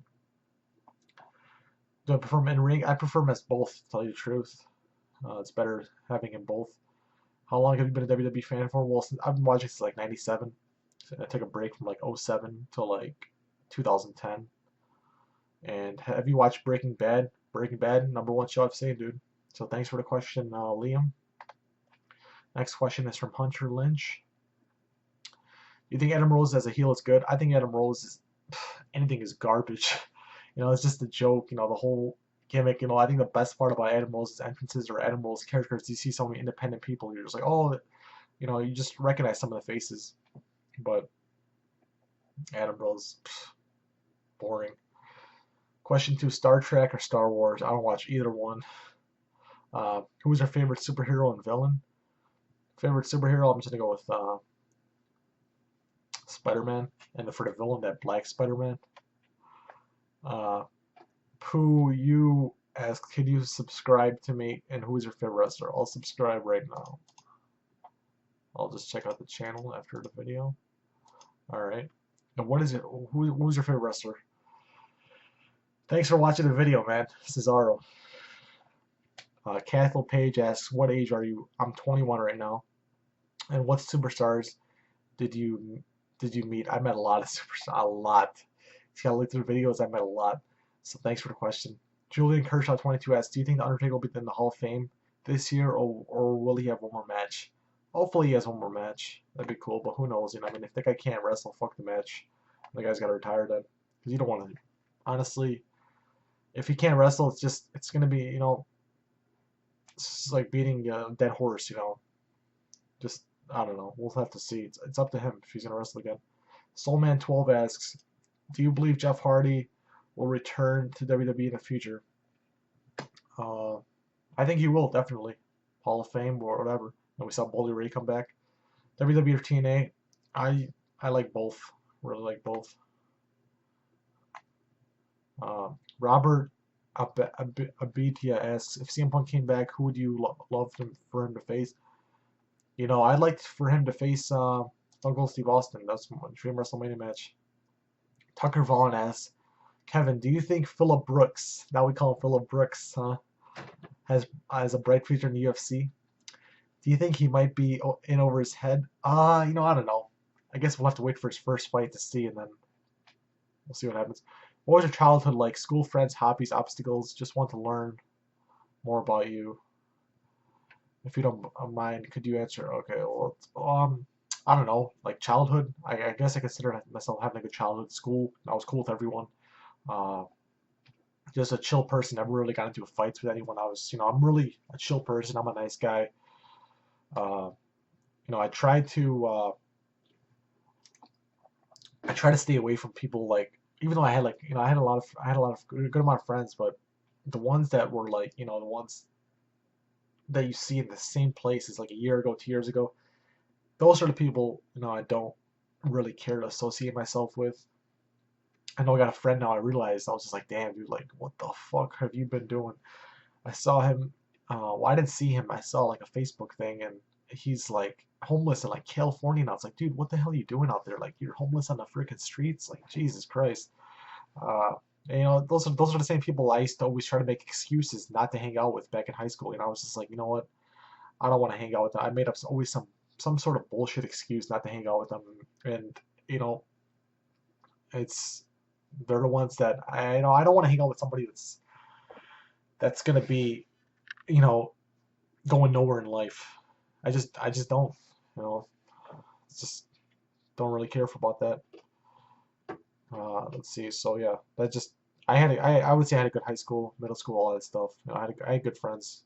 do I prefer him in ring? I prefer him as both, to tell you the truth. It's better having him both. How long have you been a WWE fan for? Well, I've been watching since like '97. So I took a break from like '07 to like 2010. And have you watched Breaking Bad? Breaking Bad, #1 show I've seen, dude. So thanks for the question, Liam. Next question is from Hunter Lynch. You think Adam Rose as a heel is good? I think Adam Rose is anything is garbage. It's just a joke. The whole gimmick. I think the best part about Adam Rose's entrances or Adam Rose's characters, you see so many independent people. You're just like, oh, you just recognize some of the faces. But Adam Rose, boring. Question 2: Star Trek or Star Wars? I don't watch either one. Who's your favorite superhero and villain? Favorite superhero? I'm just gonna go with Spider-Man, and for the villain, that Black Spider-Man. Who you ask, can you subscribe to me, and who is your favorite wrestler? I'll subscribe right now. I'll just check out the channel after the video. Alright. And what is it? Who's your favorite wrestler? Thanks for watching the video, man. Cesaro. Cathal Page asks, what age are you? I'm 21 right now. And what superstars did you meet? I met a lot of superstars. A lot. If you gotta look through the videos, I met a lot. So thanks for the question. Julian Kershaw 22 asks, do you think The Undertaker will be in the Hall of Fame this year, or will he have one more match? Hopefully he has one more match. That'd be cool, but who knows? If the guy can't wrestle, fuck the match. The guy's got to retire then. Because you don't want to. Honestly, if he can't wrestle, it's going to be, it's like beating a dead horse, Just, I don't know. We'll have to see. It's up to him if he's going to wrestle again. Soulman12 asks, do you believe Jeff Hardy will return to WWE in the future? I think he will, definitely. Hall of Fame or whatever. And we saw Bully Ray come back. WWE or TNA? I like both. Really like both. Robert Abitia asks, if CM Punk came back, who would you love for him to face? I'd like for him to face Stone Cold Steve Austin. That's my dream WrestleMania match. Tucker Vaughn asks, Kevin, do you think Phillip Brooks, now we call him Phillip Brooks, has a bright future in the UFC? Do you think he might be in over his head? I don't know. I guess we'll have to wait for his first fight to see, and then we'll see what happens. What was your childhood like? School, friends, hobbies, obstacles? Just want to learn more about you. If you don't mind, could you answer? Okay, well, I don't know. Like childhood, I guess I consider myself having a good childhood. School, I was cool with everyone. Just a chill person. Never really got into fights with anyone. I'm really a chill person. I'm a nice guy. I try to stay away from people like, even though I had I had a lot of good amount of friends, but the ones that were like, the ones that you see in the same places like a year ago, 2 years ago, those are the people, I don't really care to associate myself with. I know I got a friend now. I realized I was just like, damn, dude, like, what the fuck have you been doing? I saw him. Well, I didn't see him. I saw like a Facebook thing, and he's like homeless in like California. And I was like, dude, what the hell are you doing out there? Like, you're homeless on the freaking streets. Like, Jesus Christ. Uh, those are the same people I used to always try to make excuses not to hang out with back in high school. I was just like, you know what? I don't want to hang out with them. I made up always some sort of bullshit excuse not to hang out with them, and it's they're the ones that I don't want to hang out with somebody that's gonna be going nowhere in life. I just don't, just don't really care about that. Let's see. So yeah, I would say I had a good high school, middle school, all that stuff. I had good friends.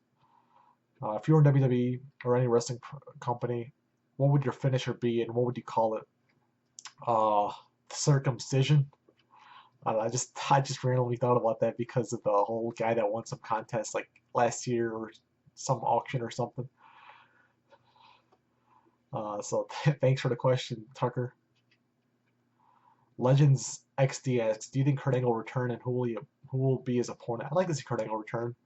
If you were in WWE or any wrestling company, what would your finisher be, and what would you call it? Circumcision. I don't know, I just randomly thought about that because of the whole guy that won some contest like last year or some auction or something. So thanks for the question, Tucker. Legends XD asks, do you think Kurt Angle will return, and who will be his opponent? I'd like to see Kurt Angle return,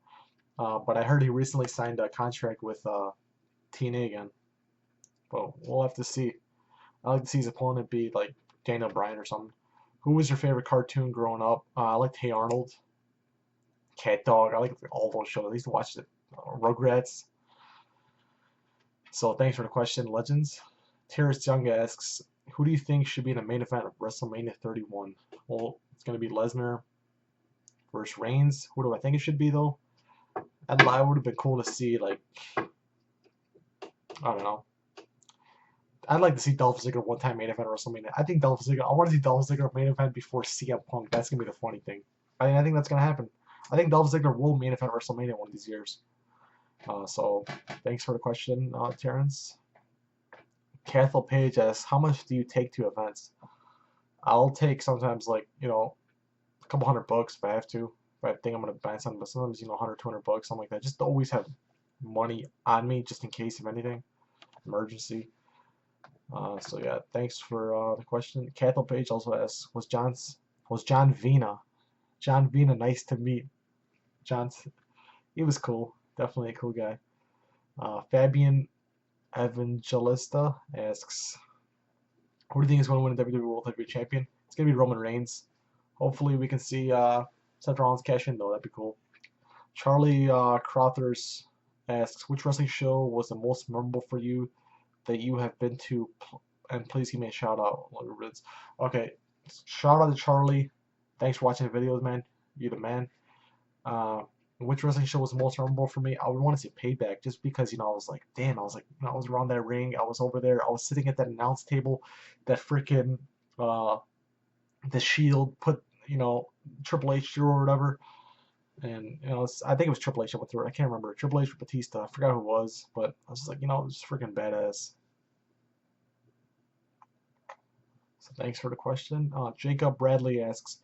but I heard he recently signed a contract with TNA again. But we'll have to see. I'd like to see his opponent be like Daniel Bryan or something. Who was your favorite cartoon growing up? I liked Hey Arnold, Cat Dog. I like all those shows. I used to watch the Rugrats. So thanks for the question, Legends. Terrace Young asks, who do you think should be in the main event of WrestleMania 31? Well, it's going to be Lesnar versus Reigns. Who do I think it should be, though? I would have been cool to see, like, I don't know. I'd like to see Dolph Ziggler one-time main event of WrestleMania. I think Dolph Ziggler. I want to see Dolph Ziggler main event before CM Punk. That's gonna be the funny thing. I think that's gonna happen. I think Dolph Ziggler will main event WrestleMania one of these years. So thanks for the question, Terrence. Cathal Page asks, how much do you take to events? I'll take sometimes like a couple $100 if I have to. If I think I'm gonna buy something, but sometimes 100, $200, something like that. Just to always have money on me just in case of anything, emergency. So yeah, thanks for the question. Cathal Page also asks, was John Vina nice to meet? He was cool, definitely a cool guy. Fabian Evangelista asks, who do you think is going to win the WWE World Heavyweight Champion? It's going to be Roman Reigns. Hopefully we can see Seth Rollins cash in, though. That'd be cool. Charlie Crothers asks, which wrestling show was the most memorable for you that you have been to? And please give me a shout out. Okay, shout out to Charlie. Thanks for watching the videos, man. You're the man. Which wrestling show was the most memorable for me? I would want to say Payback, just because I was like, damn, I was around that ring, I was over there, I was sitting at that announce table, that freaking the Shield put Triple H through or whatever, and I think it was Triple H that went through it. I can't remember. Triple H or Batista, I forgot who it was, but I was just like, it was freaking badass. So thanks for the question. Jacob Bradley asks,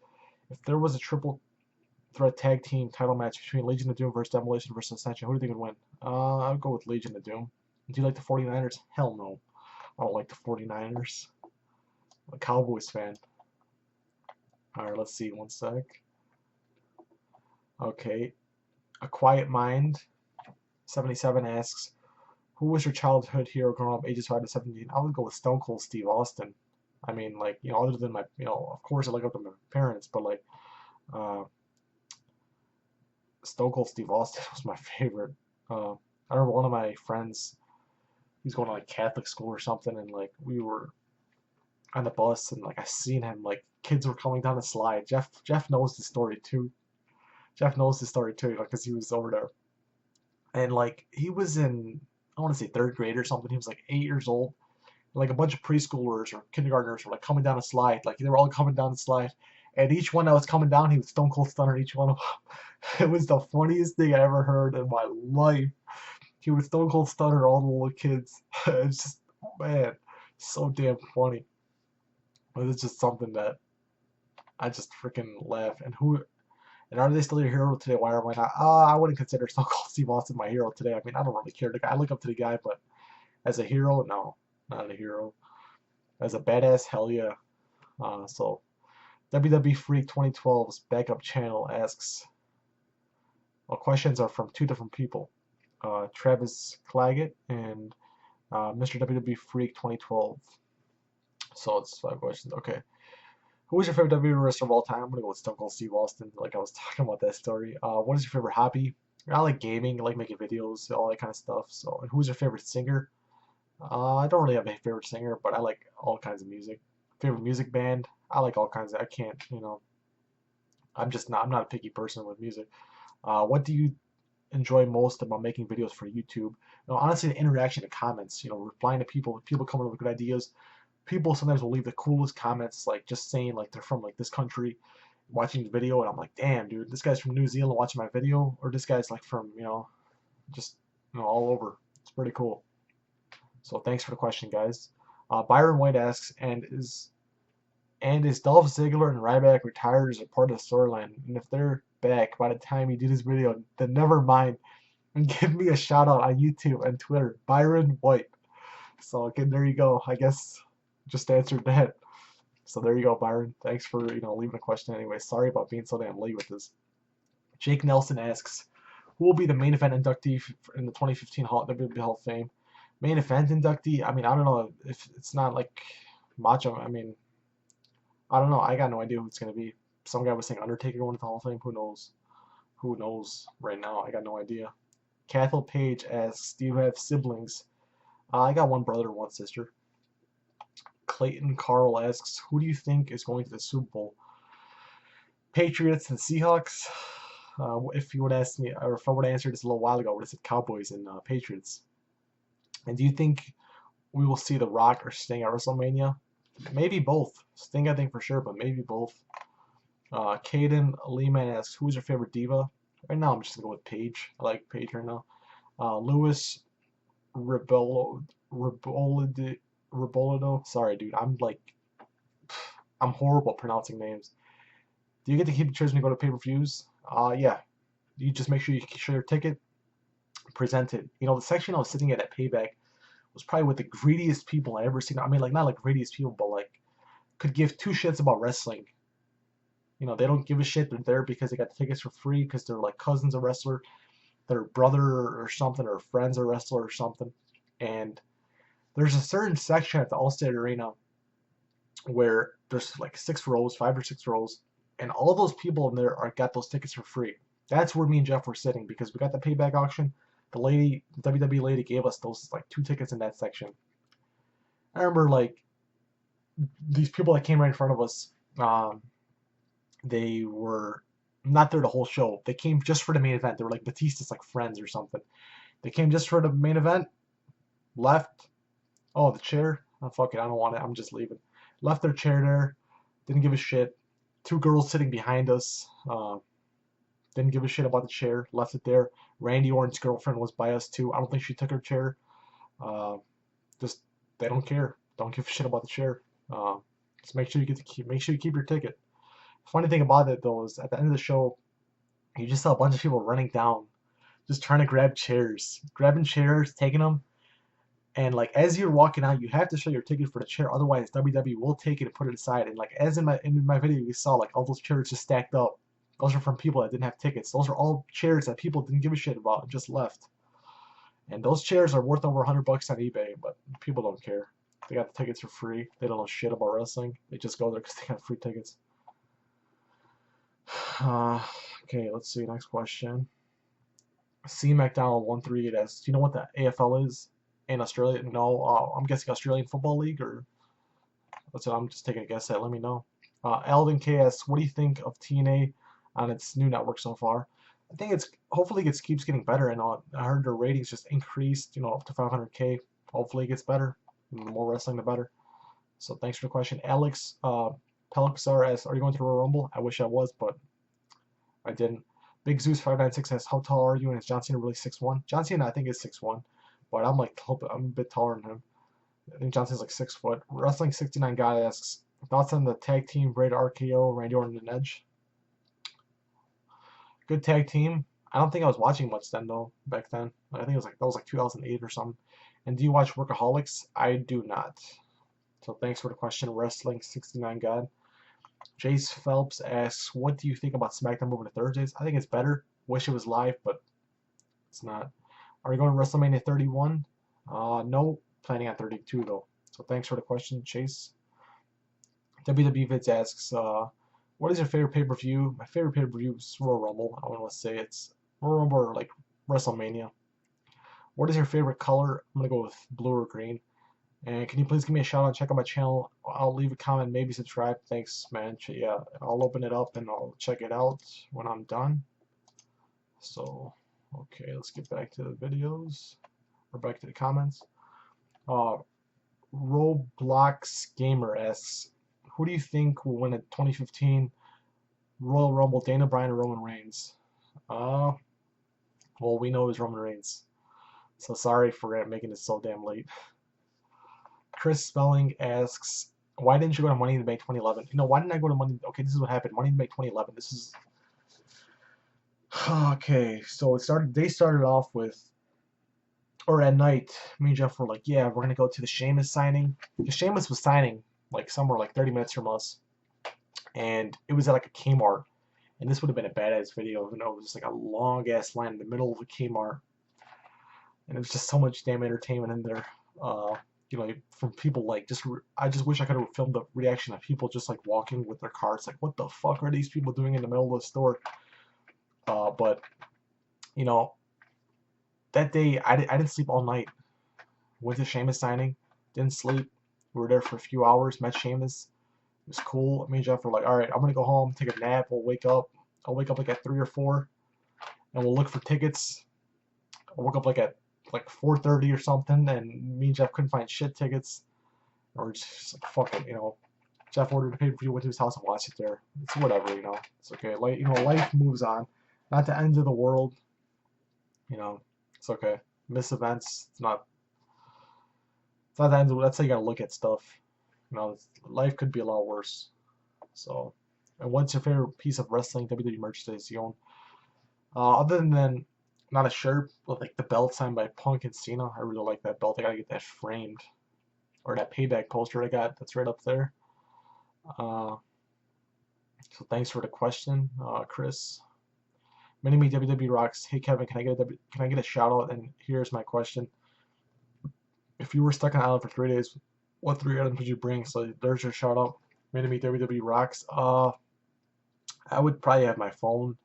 if there was a triple threat tag team title match between Legion of Doom versus Demolition versus Ascension, who do you think would win? I'll go with Legion of Doom. Do you like the 49ers? Hell no. I don't like the 49ers. I'm a Cowboys fan. Alright, let's see. One sec. Okay. A Quiet Mind 77 asks, who was your childhood hero growing up ages 5 to 17? I would go with Stone Cold Steve Austin. I mean, like, other than my, of course I look up to my parents, but like, Stone Cold Steve Austin was my favorite. I remember one of my friends, he was going to like Catholic school or something, and like we were on the bus, and like I seen him, like kids were coming down the slide. Jeff knows the story too. Because he was over there, and like he was in, I want to say 3rd grade or something. He was like 8 years old. And, like a bunch of preschoolers or kindergartners were like coming down a slide. Like they were all coming down the slide, and each one that was coming down, he was Stone Cold Stunner each one of them. It was the funniest thing I ever heard in my life. He was Stone Cold Stunner all the little kids. It's just, man, so damn funny. But it's just something that I just freaking laugh. And are they still your hero today? Why or why not? I wouldn't consider Stone Cold Steve Austin my hero today. I mean, I don't really care. I look up to the guy, but as a hero, no, not a hero. As a badass, hell yeah. So WWE Freak 2012's backup channel asks, well, questions are from 2 different people, Travis Claggett and Mr. WWE Freak 2012. So it's 5 questions. Okay. Who is your favorite WWE wrestler of all time? I'm gonna go with Stone Cold Steve Austin. Like I was talking about that story. What is your favorite hobby? I like gaming. I like making videos, all that kind of stuff. So, and who's your favorite singer? I don't really have a favorite singer, but I like all kinds of music. Favorite music band? I like all kinds of. I can't, I'm not a picky person with music. What do you enjoy most about making videos for YouTube? Honestly, the interaction, the comments. Replying to people coming up with good ideas. People sometimes will leave the coolest comments, like just saying like they're from like this country, watching the video, and I'm like, damn, dude, this guy's from New Zealand watching my video, or this guy's like from just all over. It's pretty cool. So thanks for the question, guys. Byron White asks, and is Dolph Ziggler and Ryback retired as a part of the storyline? And if they're back by the time you do this video, then never mind, and give me a shout out on YouTube and Twitter. Byron White. So again, there you go. I guess just answered that. So there you go, Byron. Thanks for leaving a question anyway. Sorry about being so damn late with this. Jake Nelson asks, who will be the main event inductee in the 2015 WWE Hall of Fame? Main event inductee? I mean, I don't know if it's not like Macho. I mean, I don't know. I got no idea who it's gonna be. Some guy was saying Undertaker going to the Hall of Fame. Who knows? Who knows right now? I got no idea. Cathal Page asks, do you have siblings? I got one brother and one sister. Clayton Carl asks, who do you think is going to the Super Bowl? Patriots and Seahawks? If you would ask me, or if I would have answered this a little while ago, I would have said Cowboys and Patriots. And do you think we will see The Rock or Sting at WrestleMania? Maybe both. Sting, I think for sure, but maybe both. Caden Lehman asks, who's your favorite diva? Right now, I'm just going to go with Paige. I like Paige right now. Louis Rebolado. Sorry, dude. I'm horrible at pronouncing names. Do you get to keep the chairs when you go to pay-per-views? Yeah. You just make sure you show your ticket, present it. The section I was sitting at Payback was probably with the greediest people I ever seen. I mean, like, not like greediest people, but like could give two shits about wrestling. They don't give a shit. They're there because they got the tickets for free because they're like cousins of wrestler, their brother or something, or friends of wrestler or something. And there's a certain section at the Allstate Arena where there's like 6 rows, 5 or 6 rows, and all those people in there got those tickets for free. That's where me and Jeff were sitting because we got the Payback auction. The WWE lady gave us those like 2 tickets in that section. I remember like these people that came right in front of us, they were not there the whole show. They came just for the main event. They were like Batista's like friends or something. They came just for the main event, left. Oh, the chair. Oh, fuck it. I don't want it. I'm just leaving. Left their chair there. Didn't give a shit. 2 girls sitting behind us. Didn't give a shit about the chair. Left it there. Randy Orton's girlfriend was by us too. I don't think she took her chair. Just they don't care. Don't give a shit about the chair. Just make sure you keep your ticket. Funny thing about it though is at the end of the show, you just saw a bunch of people running down, just trying to grab chairs, grabbing chairs, taking them. And like as you're walking out, you have to show your ticket for the chair. Otherwise, WWE will take it and put it aside. And like as in my video, you saw like all those chairs just stacked up. Those are from people that didn't have tickets. Those are all chairs that people didn't give a shit about and just left. And those chairs are worth over $100 on eBay, but people don't care. They got the tickets for free. They don't know shit about wrestling. They just go there because they got free tickets. Okay, let's see. Next question. C McDonald 138 asks, do you know what the AFL is in Australia? No, I'm guessing Australian Football League, or that's what I'm just taking a guess at. Let me know. Alvin K asks, what do you think of TNA on its new network so far? I think hopefully it keeps getting better, and I heard their ratings just increased, up to 500K. Hopefully it gets better. The more wrestling, the better. So thanks for the question. Alex Pelixar asks, are you going to the Royal Rumble? I wish I was, but I didn't. Big Zeus 596 asks, how tall are you? And is John Cena really 6'1"? John Cena I think is 6'1", but I'm a bit taller than him. I think John Cena's like 6 foot. Wrestling 69 guy asks, thoughts on the tag team Rated RKO, Randy Orton and Edge? Good tag team. I don't think I was watching much then though, back then. I think that was like 2008 or something. And do you watch Workaholics? I do not. So thanks for the question, Wrestling 69 God. Jace Phelps asks, what do you think about SmackDown moving to Thursdays? I think it's better. Wish it was live, but it's not. Are you going to WrestleMania 31? No, planning on 32 though. So thanks for the question, Chase. WWE Vids asks, what is your favorite pay-per-view? My favorite pay-per-view is Royal Rumble. I want to say it's Royal Rumble or like WrestleMania. What is your favorite color? I'm going to go with blue or green. And can you please give me a shout out, check out my channel. I'll leave a comment, maybe subscribe. Thanks, man. Yeah, I'll open it up and I'll check it out when I'm done. So, okay, let's get back to the videos. Or back to the comments. Roblox Gamer asks, who do you think will win a 2015 Royal Rumble, Dana Bryan or Roman Reigns? Well, we know it's Roman Reigns. So sorry for making it so damn late. Chris Spelling asks, why didn't you go to Money in the Bank 2011? Why didn't I go to Money? Okay, this is what happened. Money in the Bank 2011. This is okay. So they started off with or at night, me and Jeff were like, yeah, we're gonna go to the Sheamus signing. The Sheamus was signing like somewhere like 30 minutes from us, and it was at like a Kmart. And this would have been a badass video. You know, it was just like a long ass line in the middle of a Kmart, and it was just so much damn entertainment in there. You know, from people like I just wish I could have filmed the reaction of people just like walking with their carts, like what the fuck are these people doing in the middle of the store? But you know, that day I didn't sleep all night. Went to Sheamus signing, didn't sleep. We were there for a few hours, met Sheamus. It was cool. Me and Jeff were like, all right, I'm gonna go home, take a nap. We'll wake up. I'll wake up like at 3 or 4, and we'll look for tickets. I woke up like at like 4:30 or something, and me and Jeff couldn't find shit tickets. Or just like fuck it, you know. Jeff ordered a pay-per-view, went to his house and watched it there. It's whatever, you know. It's okay. Like, you know, life moves on. Not the end of the world. You know, it's okay. Miss events. It's not. It's not the end. That's how you gotta look at stuff. You know, life could be a lot worse. So, and what's your favorite piece of wrestling WWE merchandise you own? Other than not a shirt, but like the belt signed by Punk and Cena. I really like that belt. I gotta get that framed. Or that payback poster I got. That's right up there. Uh, so thanks for the question, Chris. Mini Me WWE Rocks. Hey Kevin, can I get a shout out? And here's my question: if you were stuck on an island for 3 days, what 3 items would you bring? So there's your shout out. Mini Me WWE Rocks. I would probably have my phone.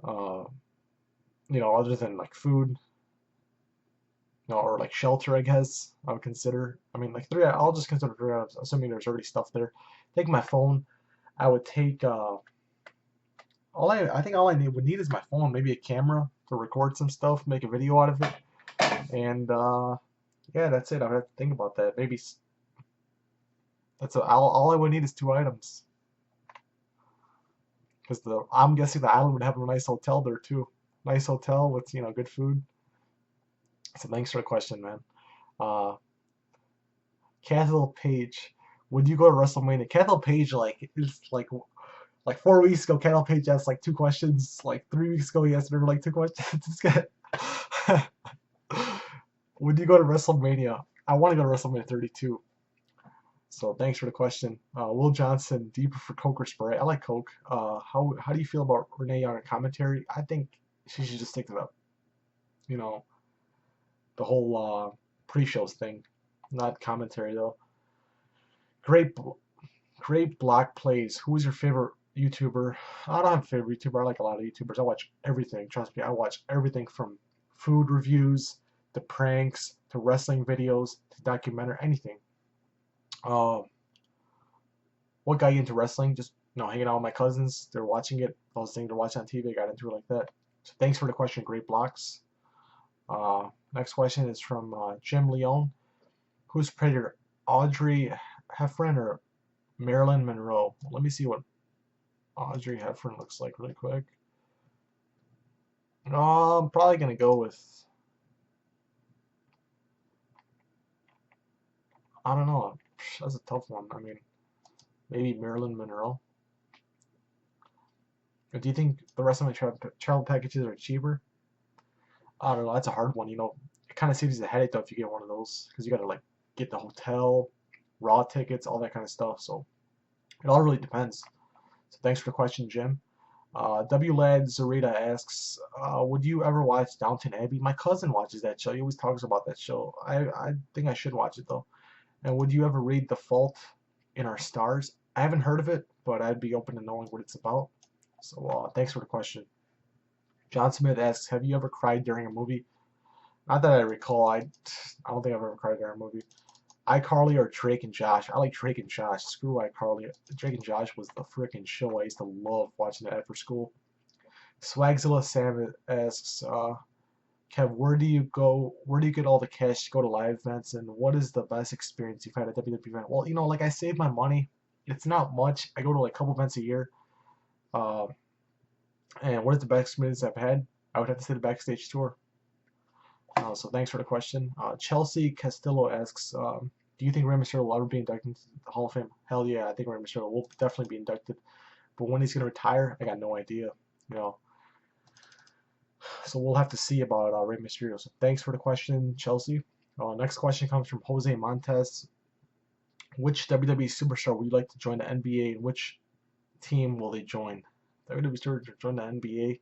Uh, you know, other than like food, you know, or like shelter, I guess I would consider. I mean, like three. I'll just consider 3 items, assuming there's already stuff there. Take my phone. I would take. I think all I would need is my phone, maybe a camera to record some stuff, make a video out of it, and yeah, that's it. I would have to think about that. Maybe all I would need is 2 items, because I'm guessing the island would have a nice hotel there too, nice hotel with good food. So thanks for the question, man. Uh, Cathal Page, would you go to WrestleMania? Cathal Page, it's like 4 weeks ago, Cathal Page asked like 2 questions. Like 3 weeks ago, he asked like 2 questions. Would you go to WrestleMania? I want to go to WrestleMania 32. So thanks for the question. Will Johnson, do you prefer Coke or Sprite? I like Coke. How do you feel about Renee Young commentary? I think she should just stick to the whole pre-shows thing, not commentary though. Great, great block plays. Who is your favorite YouTuber? I don't have a favorite YouTuber. I like a lot of YouTubers. I watch everything. Trust me, I watch everything from food reviews to pranks to wrestling videos to documentary, anything. Uh, what got you into wrestling? Just hanging out with my cousins. They're watching it. Those things they're watching on TV. I got into it like that. So thanks for the question. Great blocks. Next question is from Jim Leone. Who's prettier, Audrey Hepburn or Marilyn Monroe? Let me see what Audrey Hepburn looks like really quick. I'm probably gonna go with, I don't know. That's a tough one. I mean, maybe Marilyn Monroe. Do you think the rest of my travel packages are cheaper? I don't know. That's a hard one. It kind of saves you the headache though if you get one of those, because you gotta like get the hotel, raw tickets, all that kind of stuff. So it all really depends. So thanks for the question, Jim. W. Lad Zarita asks, would you ever watch Downton Abbey? My cousin watches that show. He always talks about that show. I think I should watch it though. And would you ever read The Fault in Our Stars? I haven't heard of it, but I'd be open to knowing what it's about. So thanks for the question. John Smith asks, have you ever cried during a movie? Not that I recall. I don't think I've ever cried during a movie. iCarly or Drake and Josh? I like Drake and Josh. Screw iCarly. Drake and Josh was the freaking show. I used to love watching that after school. Swagzilla Sam asks, Kev, where do you go? Where do you get all the cash to go to live events? And what is the best experience you've had at WWE event? Well, like I save my money. It's not much. I go to like a couple events a year. And what is the best experience I've had? I would have to say the backstage tour. So thanks for the question. Chelsea Castillo asks, do you think Rey Mysterio will ever be inducted into the Hall of Fame? Hell yeah, I think Rey Mysterio will definitely be inducted. But when he's going to retire, I got no idea. So So we'll have to see about Rey Mysterio. So thanks for the question, Chelsea. Next question comes from Jose Montes. Which WWE superstar would you like to join the NBA, and which team will they join? WWE superstar join the NBA?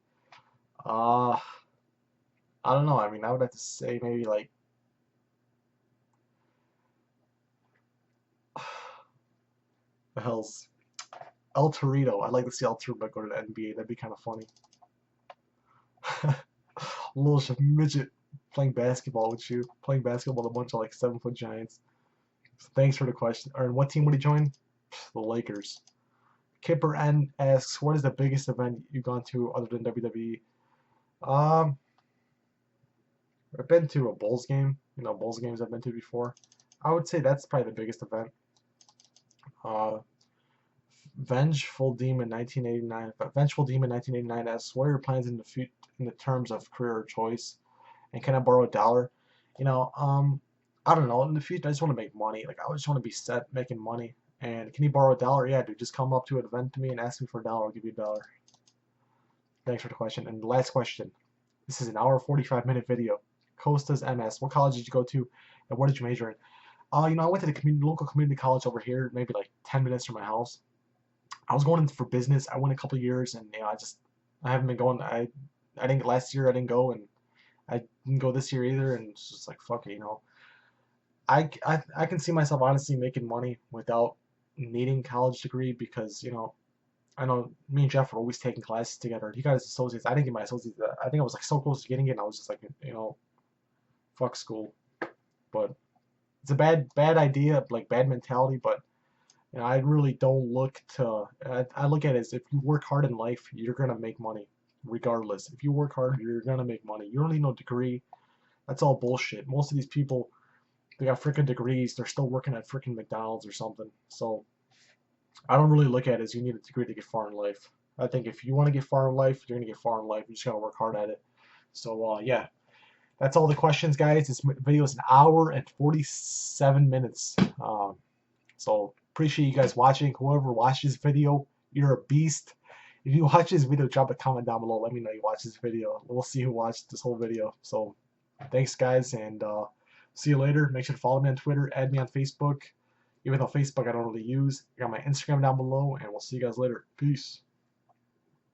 I don't know. I mean, I would have to say maybe like the hell's El Torito. I'd like to see El Torito go to the NBA. That'd be kind of funny. Little midget playing basketball with you, playing basketball with a bunch of like 7-foot giants. So thanks for the question. Or what team would he join? The Lakers. Kipper N asks, what is the biggest event you've gone to other than WWE? I've been to a Bulls game. You know, Bulls games I've been to before. I would say that's probably the biggest event. Vengeful Demon 1989. Vengeful Demon 1989 asks, what are your plans in the terms of career or choice? And can I borrow $1? You know, I don't know. In the future, I just want to make money. Like, I just want to be set making money. And can you borrow $1? Yeah, dude, just come up to an event to me and ask me for $1. I'll give you $1. Thanks for the question. And the last question. This is an hour 45-minute video. Costas MS. What college did you go to, and what did you major in? You know, I went to the local community college over here, maybe like 10 minutes from my house. I was going in for business. I went a couple of years, and you know, I haven't been going. I didn't last year. I didn't go, and I didn't go this year either. And it's just like fuck it, you know. I can see myself honestly making money without needing college degree because you know I know me and Jeff were always taking classes together. He got his associates. I didn't get my associates. I think I was like so close to getting it. And I was just like, you know, fuck school. But it's a bad idea, like bad mentality. But you know, I really don't look to. I look at it as if you work hard in life, you're gonna make money, regardless. If you work hard, you're gonna make money. You don't need no degree. That's all bullshit. Most of these people, they got freaking degrees. They're still working at freaking McDonald's or something. So I don't really look at it as you need a degree to get far in life. I think if you want to get far in life, you're gonna get far in life. You just gotta work hard at it. So yeah, that's all the questions, guys. This video is an hour and 47 minutes. So appreciate you guys watching. Whoever watched this video, you're a beast. If you watch this video, drop a comment down below. Let me know you watched this video. We'll see who watched this whole video. So thanks, guys, and see you later. Make sure to follow me on Twitter, add me on Facebook. Even though Facebook I don't really use. I got my Instagram down below, and we'll see you guys later. Peace.